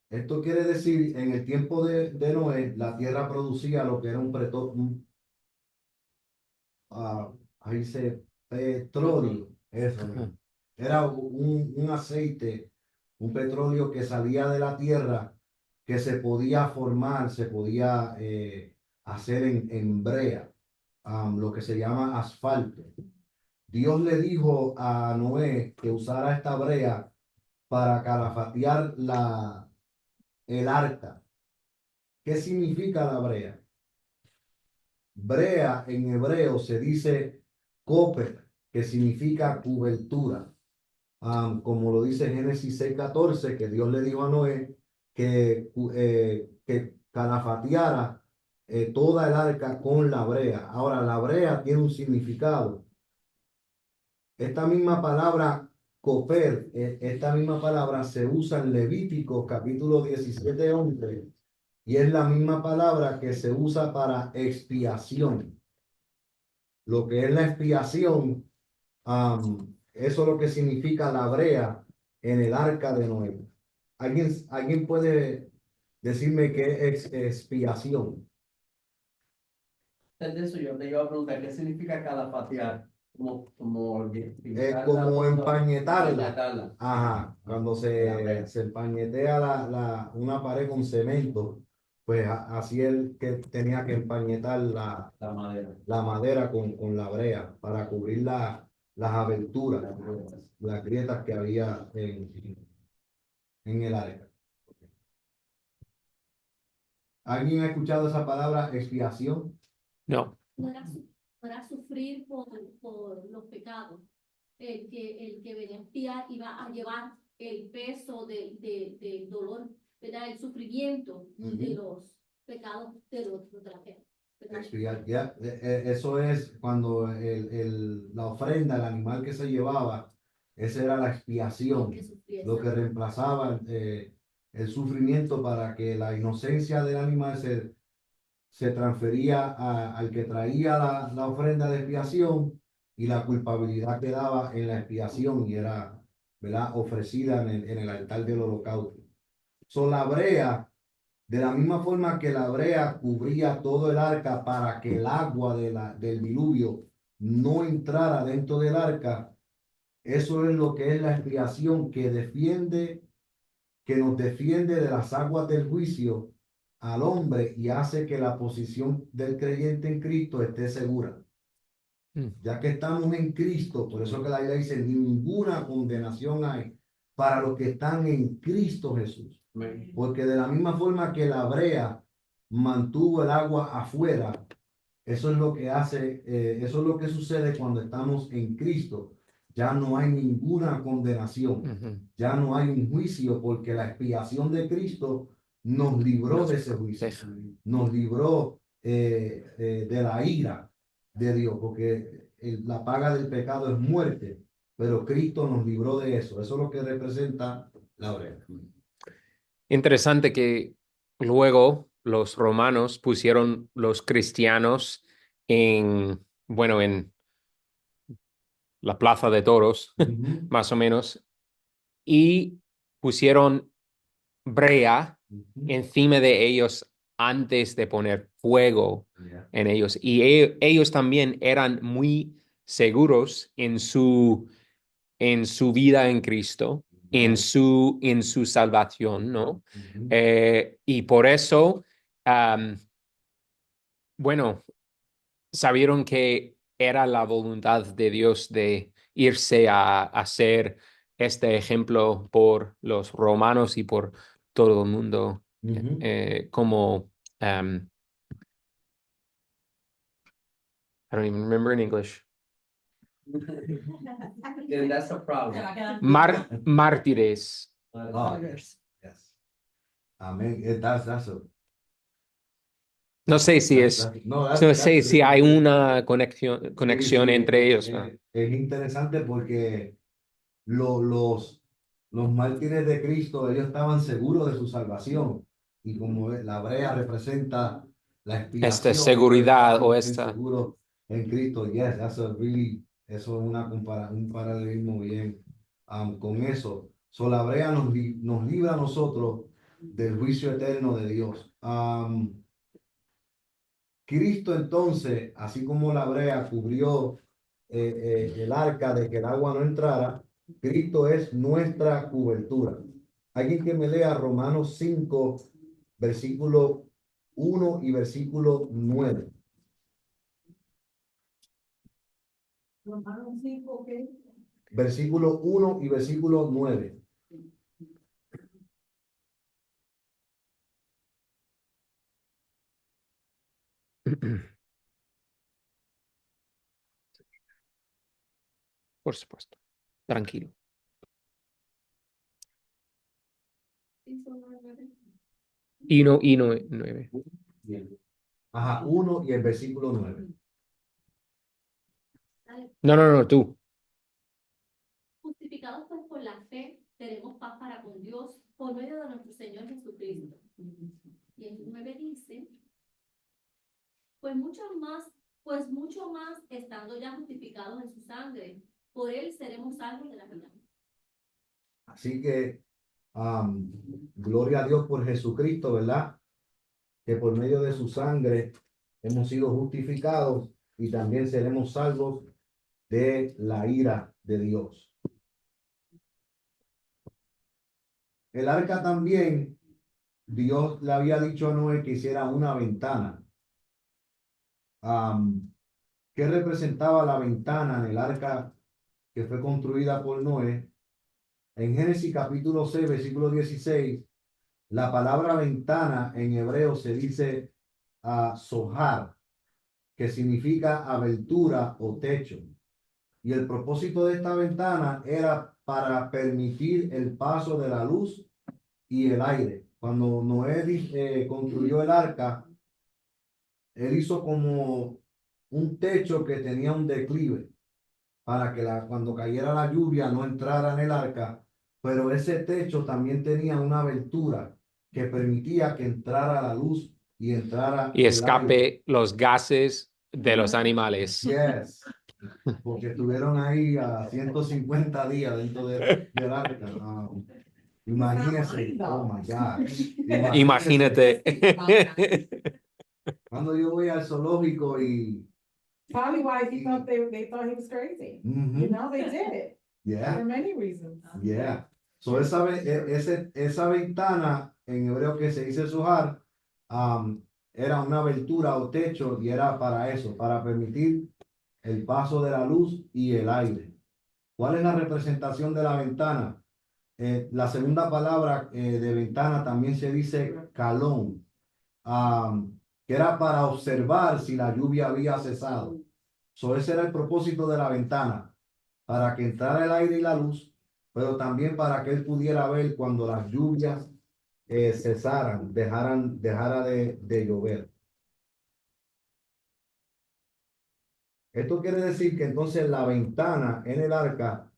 Esto quiere decir, en el tiempo de Noé, la tierra producía lo que era ahí se petróleo. Eso, Ajá. era un aceite, un petróleo que salía de la tierra, que se podía formar, se podía hacer en brea, lo que se llama asfalto. Dios le dijo a Noé que usara esta brea para calafatear el arca. ¿Qué significa la brea? Brea en hebreo se dice coper, que significa cobertura. Como lo dice Génesis 6:14, que Dios le dijo a Noé que calafateara toda el arca con la brea. Ahora, la brea tiene un significado. Esta misma palabra coper, esta misma palabra se usa en Levítico capítulo 17:11 y es la misma palabra que se usa para expiación. Lo que es la expiación, eso es lo que significa la brea en el arca de Noé. ¿Alguien puede decirme qué es expiación? Antes de eso, yo te iba a preguntar, ¿qué significa calafatear? Como Es como empañetarla. empañetarla. Ajá, cuando La se, brea. se empañetea una pared con cemento, pues así él que tenía que empañetar La madera. la madera con la brea para cubrir las aberturas, Las ruedas. las grietas que había en el arca. ¿Alguien ha escuchado esa palabra expiación? No. No era sufrir por los pecados. El que venía a expiar iba a llevar el peso del dolor, ¿verdad? El sufrimiento de los pecados de la gente. Expiar, ya. Eso es cuando la ofrenda, el animal que se llevaba, esa era la expiación, lo que reemplazaba el sufrimiento para que la inocencia del animal se transfería al que traía la ofrenda de expiación y la culpabilidad quedaba en la expiación y era, ¿verdad?, ofrecida en el altar del holocausto. La brea, de la misma forma que la brea cubría todo el arca para que el agua del diluvio no entrara dentro del arca, eso es lo que es la expiación que nos defiende de las aguas del juicio al hombre y hace que la posición del creyente en Cristo esté segura. Ya que estamos en Cristo, por eso que la Biblia dice, ninguna condenación hay para los que están en Cristo Jesús. Porque de la misma forma que la brea mantuvo el agua afuera, eso es lo que hace, eso es lo que sucede cuando estamos en Cristo. Ya no hay ninguna condenación, ya no hay un juicio, porque la expiación de Cristo nos libró de ese juicio, nos libró de la ira de Dios, porque la paga del pecado es muerte, pero Cristo nos libró de eso. Eso es lo que representa la brea. Interesante que luego los romanos pusieron los cristianos en la plaza de toros, más o menos, y pusieron brea encima de ellos antes de poner fuego en ellos. Y ellos también eran muy seguros en su vida en Cristo, en su salvación, ¿no? Y por eso, sabieron que era la voluntad de Dios de irse a hacer este ejemplo por los romanos y por todo el mundo, como I don't even remember in English. Then that's a problem. Mártires. Yes. Amén. That's a, No sé si no, no sé si hay una conexión sí, entre ellos, ¿no? Es interesante porque los mártires de Cristo, ellos estaban seguros de su salvación. Y como la brea representa la expiación, Esta seguridad o ellos esta. estaban seguros en Cristo. Yes, eso es un paralelismo bien con eso. La brea nos libra a nosotros del juicio eterno de Dios. Cristo entonces, así como la brea cubrió el arca de que el agua no entrara, Cristo es nuestra cobertura. Alguien que me lea Romanos 5, versículo 1 y versículo 9. Romanos 5, ¿qué? Versículo 1 y versículo 9. Por supuesto. Tranquilo. Y no, 9. Ajá, 1 y el versículo 9. No, tú. Justificados pues por la fe, tenemos paz para con Dios por medio de nuestro Señor Jesucristo. Y el 9 dice, pues mucho más estando ya justificados en su sangre, por él seremos salvos de la vida. Así que, gloria a Dios por Jesucristo, ¿verdad? Que por medio de su sangre hemos sido justificados y también seremos salvos de la ira de Dios. El arca también, Dios le había dicho a Noé que hiciera una ventana. ¿Qué representaba la ventana en el arca que fue construida por Noé? En Génesis capítulo 6, versículo 16, la palabra ventana en hebreo se dice sohar, que significa abertura o techo. Y el propósito de esta ventana era para permitir el paso de la luz y el aire. Cuando Noé construyó el arca, él hizo como un techo que tenía un declive para que cuando cayera la lluvia no entrara en el arca, pero ese techo también tenía una abertura que permitía que entrara la luz y entrara Y el aire. escape los gases de los animales. Yes, porque estuvieron ahí a 150 días dentro del arca. Imagínese, oh my God. Imagínate. Cuando yo voy al zoológico y Probably why he thought they thought he was crazy. You Mhm. know, they did it Yeah, for many reasons. yeah. So esa ventana en hebreo que se dice sujar, era una abertura o techo y era para eso, para permitir el paso de la luz y el aire. ¿Cuál es la representación de la ventana? La segunda palabra de ventana también se dice calón, que era para observar si la lluvia había cesado. So, ese era el propósito de la ventana, para que entrara el aire y la luz, pero también para que él pudiera ver cuando las lluvias cesaran, dejara de llover. Esto quiere decir que entonces la ventana en el arca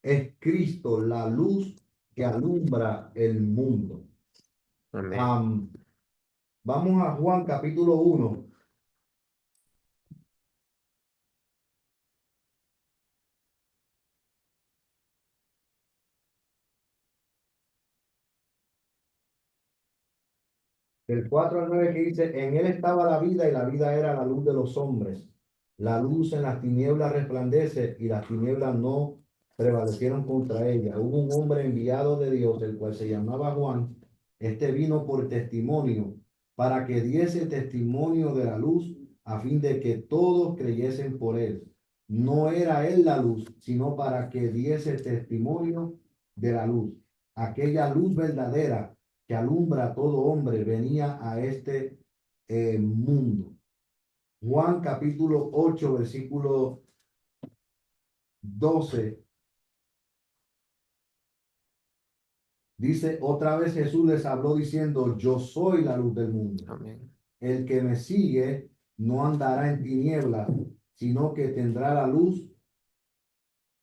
es Cristo, la luz que alumbra el mundo. Amén. Vamos a Juan capítulo 1. Del 4 al 9 que dice, en él estaba la vida y la vida era la luz de los hombres. La luz en las tinieblas resplandece y las tinieblas no prevalecieron contra ella. Hubo un hombre enviado de Dios, el cual se llamaba Juan. Este vino por testimonio, para que diese testimonio de la luz, a fin de que todos creyesen por él. No era él la luz, sino para que diese testimonio de la luz. Aquella luz verdadera que alumbra a todo hombre venía a este mundo. Juan capítulo 8, versículo 12. Dice, otra vez Jesús les habló diciendo, yo soy la luz del mundo. Amén. El que me sigue no andará en tinieblas, sino que tendrá la luz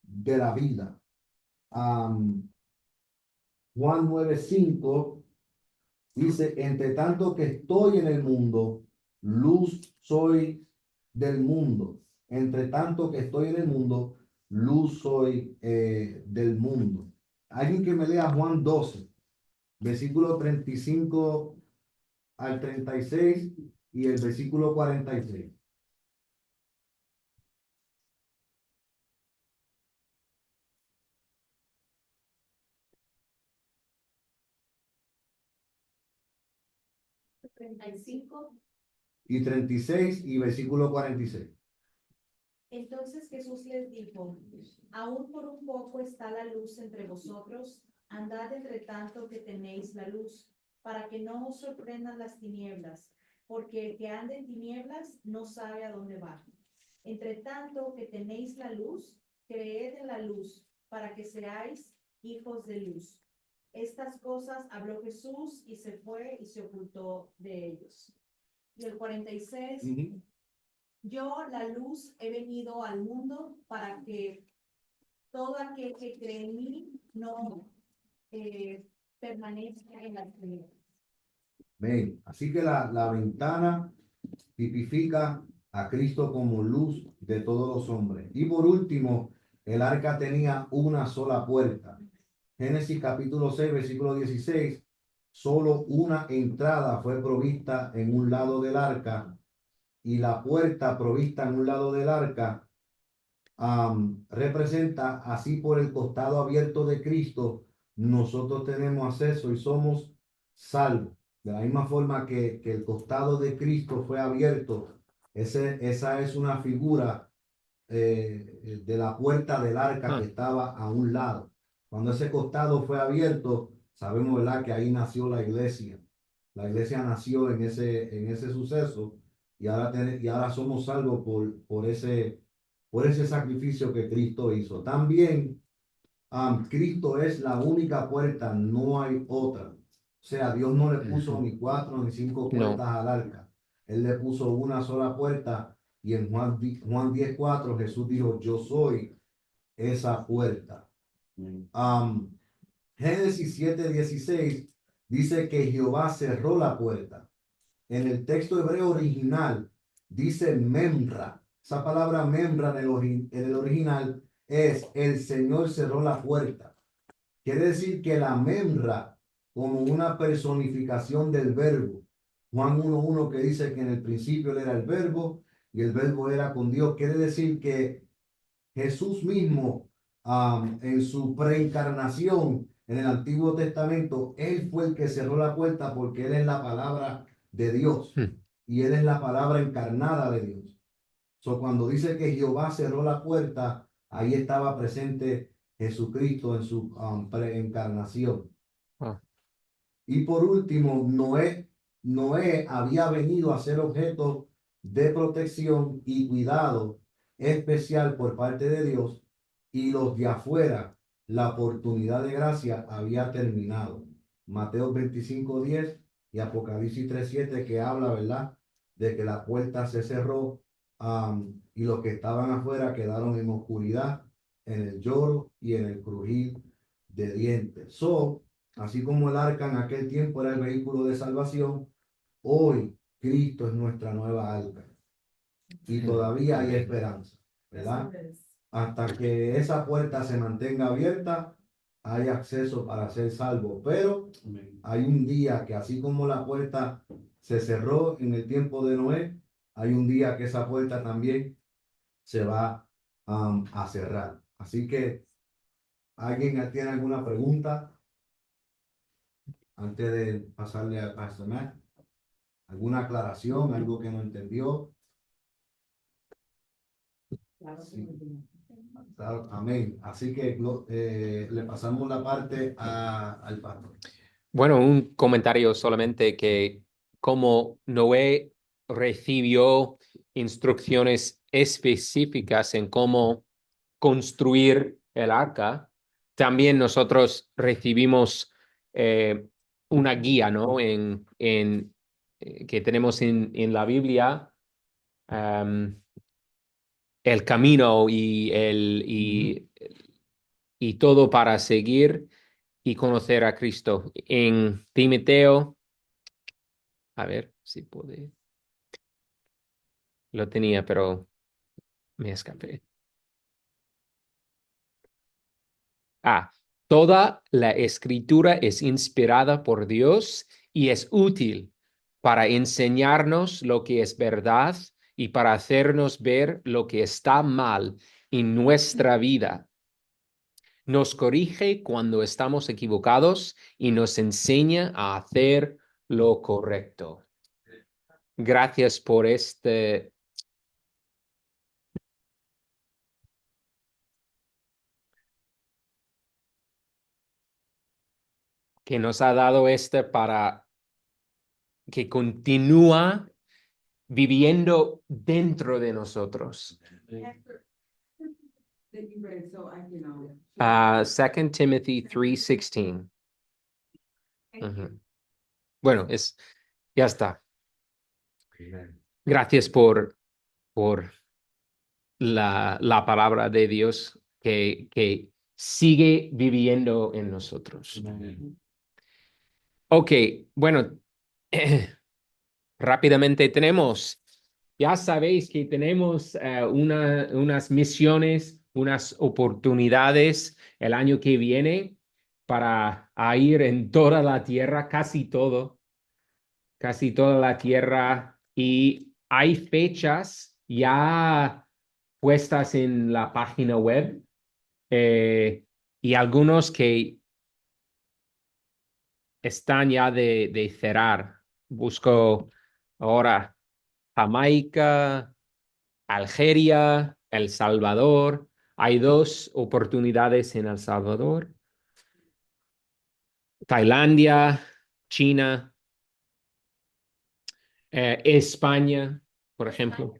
de la vida. Juan 9:5 dice, entre tanto que estoy en el mundo, luz soy del mundo. Entre tanto que estoy en el mundo, luz soy del mundo. Alguien que me lea Juan 12, versículo 35 al 36 y el versículo 46. Y 36 y versículo 46. Entonces Jesús les dijo, aún por un poco está la luz entre vosotros, andad entre tanto que tenéis la luz, para que no os sorprendan las tinieblas, porque el que anda en tinieblas no sabe a dónde va. Entre tanto que tenéis la luz, creed en la luz, para que seáis hijos de luz. Estas cosas habló Jesús y se fue y se ocultó de ellos. Y el 46, yo, la luz, he venido al mundo para que todo aquel que cree en mí no permanezca en las tinieblas. Amén. Así que la ventana tipifica a Cristo como luz de todos los hombres. Y por último, el arca tenía una sola puerta. Génesis capítulo 6, versículo 16. Solo una entrada fue provista en un lado del arca y la puerta provista en un lado del arca representa así por el costado abierto de Cristo, nosotros tenemos acceso y somos salvos. De la misma forma que el costado de Cristo fue abierto, esa es una figura de la puerta del arca que estaba a un lado. Cuando ese costado fue abierto, sabemos, ¿verdad?, que ahí nació la iglesia. La iglesia nació en ese suceso y ahora somos salvos por ese sacrificio que Cristo hizo. También Cristo es la única puerta, no hay otra. O sea, Dios no le puso ni 4 ni 5 puertas No. al arca. Él le puso una sola puerta y en Juan 10:4 Jesús dijo, yo soy esa puerta. Génesis 7:16 dice que Jehová cerró la puerta. En el texto hebreo original dice memra. Esa palabra memra en el original es el Señor cerró la puerta. Quiere decir que la memra, como una personificación del verbo, Juan 1:1 que dice que en el principio él era el verbo y el verbo era con Dios, quiere decir que Jesús mismo, en su preencarnación en el Antiguo Testamento, él fue el que cerró la puerta porque él es la palabra de Dios y él es la palabra encarnada de Dios. So, cuando dice que Jehová cerró la puerta, ahí estaba presente Jesucristo en su preencarnación. Ah. Y por último, Noé había venido a ser objeto de protección y cuidado especial por parte de Dios, y los de afuera, la oportunidad de gracia había terminado. Mateo 25:10 y Apocalipsis 3:7 que habla, ¿verdad?, de que la puerta se cerró, y los que estaban afuera quedaron en oscuridad, en el lloro y en el crujir de dientes. Así como el arca en aquel tiempo era el vehículo de salvación, hoy Cristo es nuestra nueva arca. Y todavía hay esperanza, ¿verdad? Hasta que esa puerta se mantenga abierta, hay acceso para ser salvo. Pero hay un día que así como la puerta se cerró en el tiempo de Noé, hay un día que esa puerta también se va a cerrar. Así que, ¿alguien tiene alguna pregunta antes de pasarle al Pastor Matt? ¿Alguna aclaración? ¿Algo que no entendió? Sí. Claro, amén. Así que le pasamos la parte al pastor. Bueno, un comentario solamente que como Noé recibió instrucciones específicas en cómo construir el arca, también nosotros recibimos una guía, ¿no? Que tenemos en la Biblia, el camino y todo para seguir y conocer a Cristo. En Timoteo, a ver si puede. Lo tenía, pero me escapé. Toda la escritura es inspirada por Dios y es útil para enseñarnos lo que es verdad y para hacernos ver lo que está mal en nuestra vida. Nos corrige cuando estamos equivocados y nos enseña a hacer lo correcto. Gracias por que nos ha dado para que continúa viviendo dentro de nosotros. 2 Timothy 3:16. Bueno, ya está. Gracias por la palabra de Dios que sigue viviendo en nosotros. Ok, bueno, rápidamente ya sabéis que tenemos unas misiones, unas oportunidades el año que viene para ir en toda la tierra, casi toda la tierra, y hay fechas ya puestas en la página web, y algunos que están ya de cerrar. Busco ahora Jamaica, Algeria, El Salvador. Hay 2 oportunidades en El Salvador. Tailandia, China, España, por ejemplo.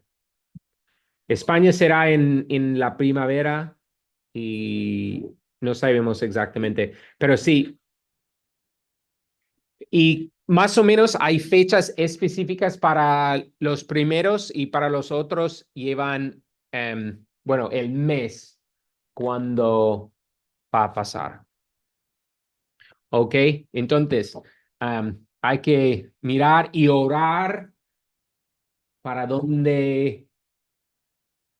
España será en la primavera y no sabemos exactamente, pero sí. Y más o menos hay fechas específicas para los primeros y para los otros llevan, bueno, el mes cuando va a pasar. ¿Ok? Entonces, hay que mirar y orar para donde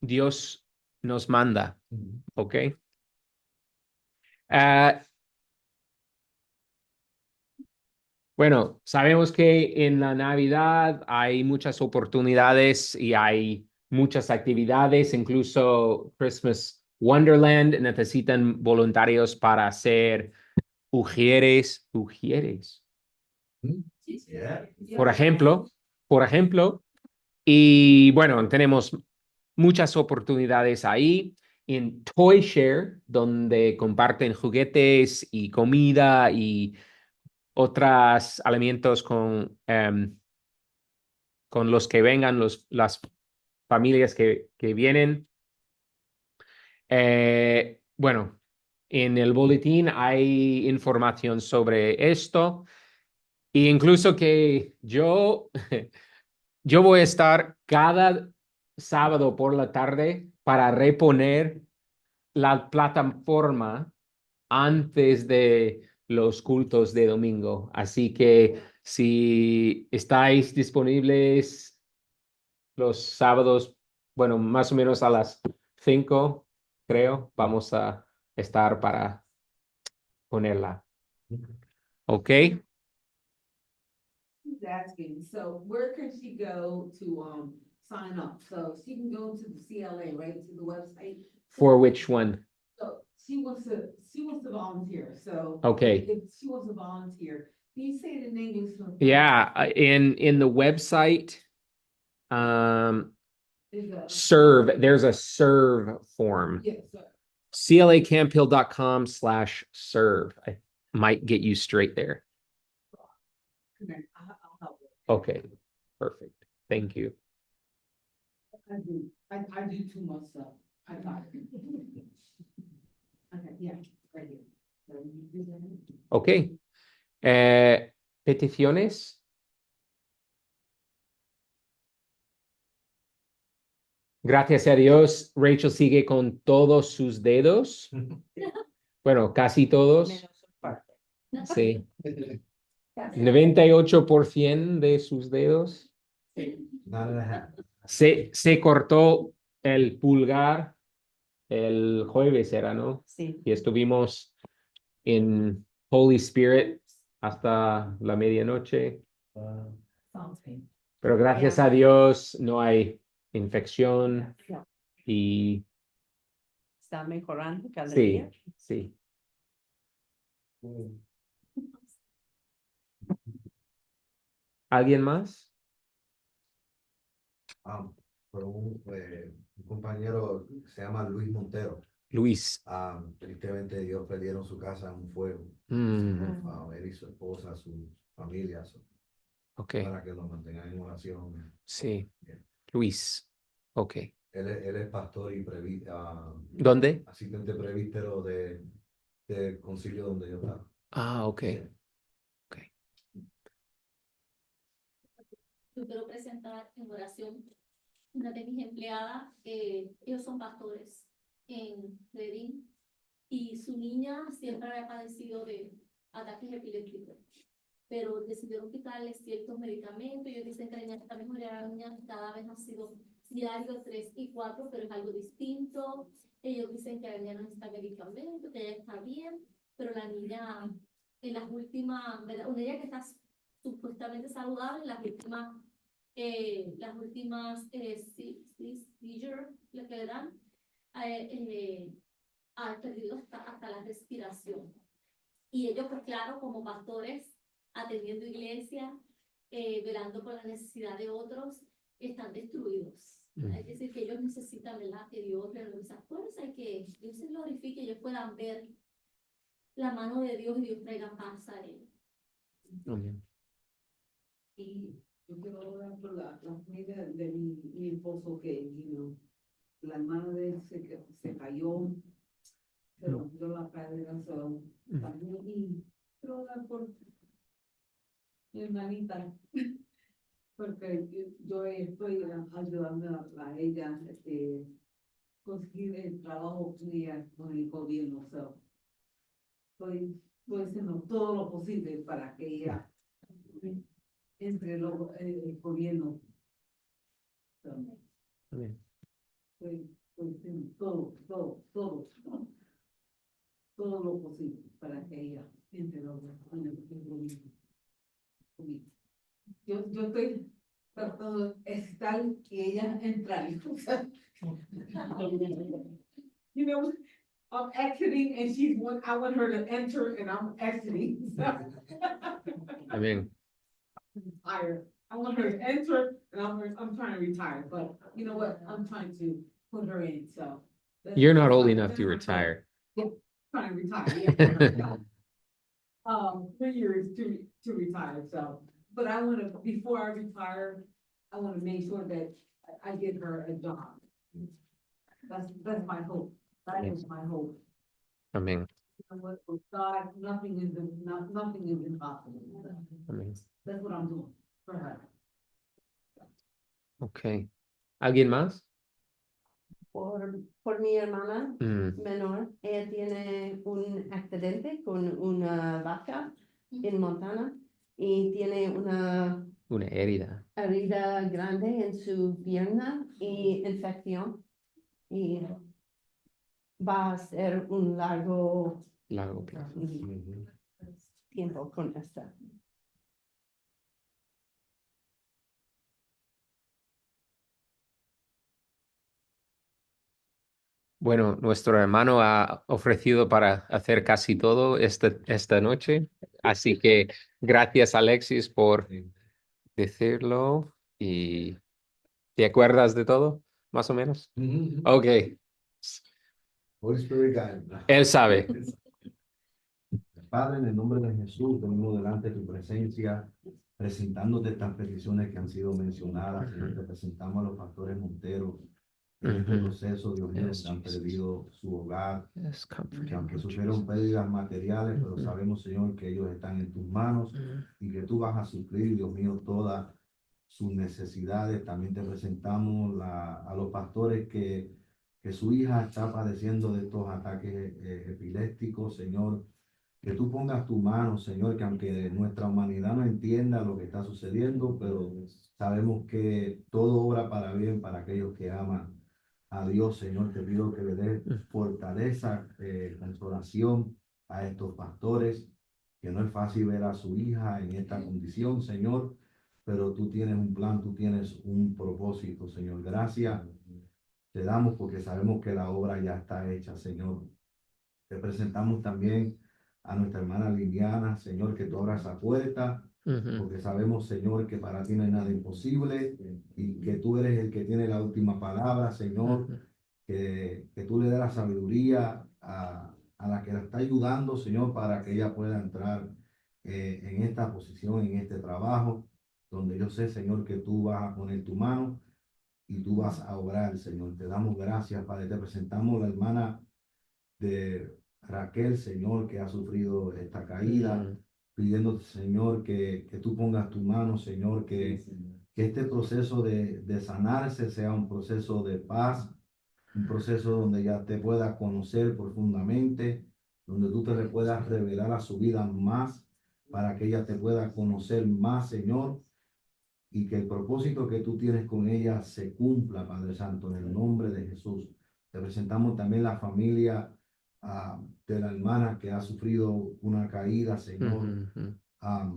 Dios nos manda. ¿Ok? Ah, bueno, sabemos que en la Navidad hay muchas oportunidades y hay muchas actividades, incluso Christmas Wonderland necesitan voluntarios para hacer ujieres, Yeah. por ejemplo, y bueno, tenemos muchas oportunidades ahí en Toy Share, donde comparten juguetes y comida y otros alimentos con los que vengan las familias que vienen. Bueno, en el boletín hay información sobre esto e incluso que yo voy a estar cada sábado por la tarde para reponer la plataforma antes de los cultos de domingo. Así que si estáis disponibles los sábados, bueno, más o menos a las 5, creo, vamos a estar para ponerla. ¿Ok? She's asking, so where can she go to, sign up? So she can go to the CLA, right, to the website? For which one? So she wants to volunteer, so. Okay. If she wants to volunteer, can you say it in English? Yeah, in the website, there's a serve form. Yes, sir. clacamphill.com/serve. I might get you straight there. Okay, I'll help her. Okay, perfect. Thank you. I do too much stuff. I got it. Okay, yeah, right here. So you do that. Ok. Peticiones. Gracias a Dios, Rachel sigue con todos sus dedos. Bueno, casi todos. Menos un par. Sí. 98% de sus dedos. Nada. Se cortó el pulgar el jueves, era, ¿no? Sí. Y estuvimos en Holy Spirit hasta la medianoche. Pero gracias a Dios no hay infección y Está mejorando cada sí, día. sí. ¿Alguien más? Por un compañero que se llama Luis Montero. Luis. Tristemente Dios perdieron su casa en un fuego. Él y su esposa, su familia. Ok, Para que lo mantengan en oración. sí. Bien. Luis. Ok. Él es pastor y ¿Dónde? asistente presbítero del concilio donde yo estaba. Ah, ok. Ok. Yo quiero presentar en oración una de mis empleadas. Ellos son pastores en Reading y su niña siempre había padecido de ataques epilépticos, pero decidieron quitarle ciertos medicamentos. Ellos dicen que la niña está mejor, la niña cada vez ha sido diario 3 y 4, pero es algo distinto. Ellos dicen que la niña no necesita medicamento, que ella está bien, pero la niña en las últimas, ¿verdad? Una niña que está supuestamente saludable, las últimas seizures que le dan, ha perdido hasta la respiración. Y ellos, pues claro, como pastores, atendiendo iglesia, velando por la necesidad de otros, están destruidos. Es decir, que ellos necesitan, ¿verdad? Que Dios les dé esa fuerza y que Dios se glorifique y ellos puedan ver la mano de Dios y Dios traiga paz a él. Amén. Y yo quiero orar por la familia de mi esposo que, la hermana de él se cayó, se rompió la cadera, también, y quiero orar por mi hermanita, porque yo estoy ayudando a ella, conseguir el trabajo con ella, con el gobierno, estoy haciendo todo lo posible para que ella entre el gobierno. Amén. Estoy haciendo todo lo posible para que ella entre en el gobierno. Yo estoy tratando de estar que ella entra. You know, I'm exiting and I want her to enter and I'm exiting. Amén. Retire. I want her to enter and I'm trying to retire, but you know what? I'm trying to put her in, so. You're not old enough to retire. Trying to retire, yeah. 3 years to retire, so, but I wanna, before I retire, I wanna make sure that I get her a job. That's my hope. That is my hope. Amén. And with God, nothing is impossible. Amén. That's what I'm doing for her. Ok. ¿Alguien más? Por mi hermana menor, ella tiene un accidente con una vaca en Montana y tiene una Una herida. herida grande en su pierna y infección y va a ser un largo Largo plazo. tiempo con esta. Bueno, nuestro hermano ha ofrecido para hacer casi todo esta noche, así que gracias Alexis por decirlo. ¿Y te acuerdas de todo, más o menos? Ok, Holy Spirit guide. él sabe. Padre, en el nombre de Jesús, venimos delante de tu presencia, presentándote estas peticiones que han sido mencionadas. Señor, te presentamos a los pastores Montero en este proceso, Dios mío, Yes, que han Jesus. perdido su hogar, Yes, comfort que him, aunque Lord sufrieron pérdidas materiales, pero sabemos, Señor, que ellos están en tus manos y que tú vas a suplir, Dios mío, todas sus necesidades. También te presentamos a los pastores que su hija está padeciendo de estos ataques epilépticos, Señor. Que tú pongas tu mano, Señor, que aunque nuestra humanidad no entienda lo que está sucediendo, pero sabemos que todo obra para bien para aquellos que aman a Dios, Señor. Te pido que le des fortaleza, consolación a estos pastores, que no es fácil ver a su hija en esta condición, Señor, pero tú tienes un plan, tú tienes un propósito, Señor. Gracias te damos porque sabemos que la obra ya está hecha, Señor. Te presentamos también a nuestra hermana Liliana, Señor, que tú abras esa puerta, porque sabemos, Señor, que para ti no hay nada imposible y que tú eres el que tiene la última palabra, Señor, que tú le des la sabiduría a la que la está ayudando, Señor, para que ella pueda entrar en esta posición, en este trabajo, donde yo sé, Señor, que tú vas a poner tu mano y tú vas a obrar, Señor. Te damos gracias, Padre. Te presentamos la hermana de Raquel, Señor, que ha sufrido esta caída, pidiéndote, Señor, que tú pongas tu mano, Señor, que este proceso de sanarse sea un proceso de paz, un proceso donde ella te pueda conocer profundamente, donde tú te le puedas revelar a su vida más, para que ella te pueda conocer más, Señor, y que el propósito que tú tienes con ella se cumpla, Padre Santo, en el nombre de Jesús. Te presentamos también la familia de la hermana que ha sufrido una caída, Señor,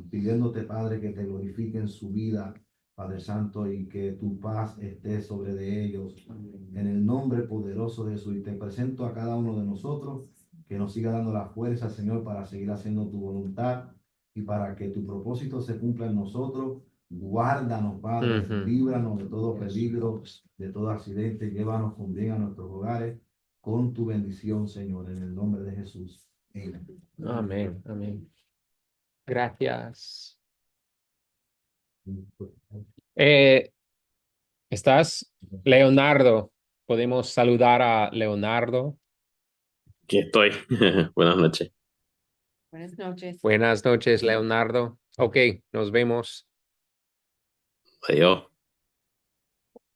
pidiéndote, Padre, que te glorifique en su vida, Padre Santo, y que tu paz esté sobre de ellos, en el nombre poderoso de Jesús. Y te presento a cada uno de nosotros, que nos siga dando la fuerza, Señor, para seguir haciendo tu voluntad y para que tu propósito se cumpla en nosotros. Guárdanos, Padre, líbranos de todo peligro, de todo accidente, llévanos con bien a nuestros hogares, con tu bendición, Señor, en el nombre de Jesús. Amén, amén. Gracias. ¿Estás, Leonardo? ¿Podemos saludar a Leonardo? Aquí estoy. Buenas noches. Buenas noches. Buenas noches, Leonardo. Ok, nos vemos. Adiós.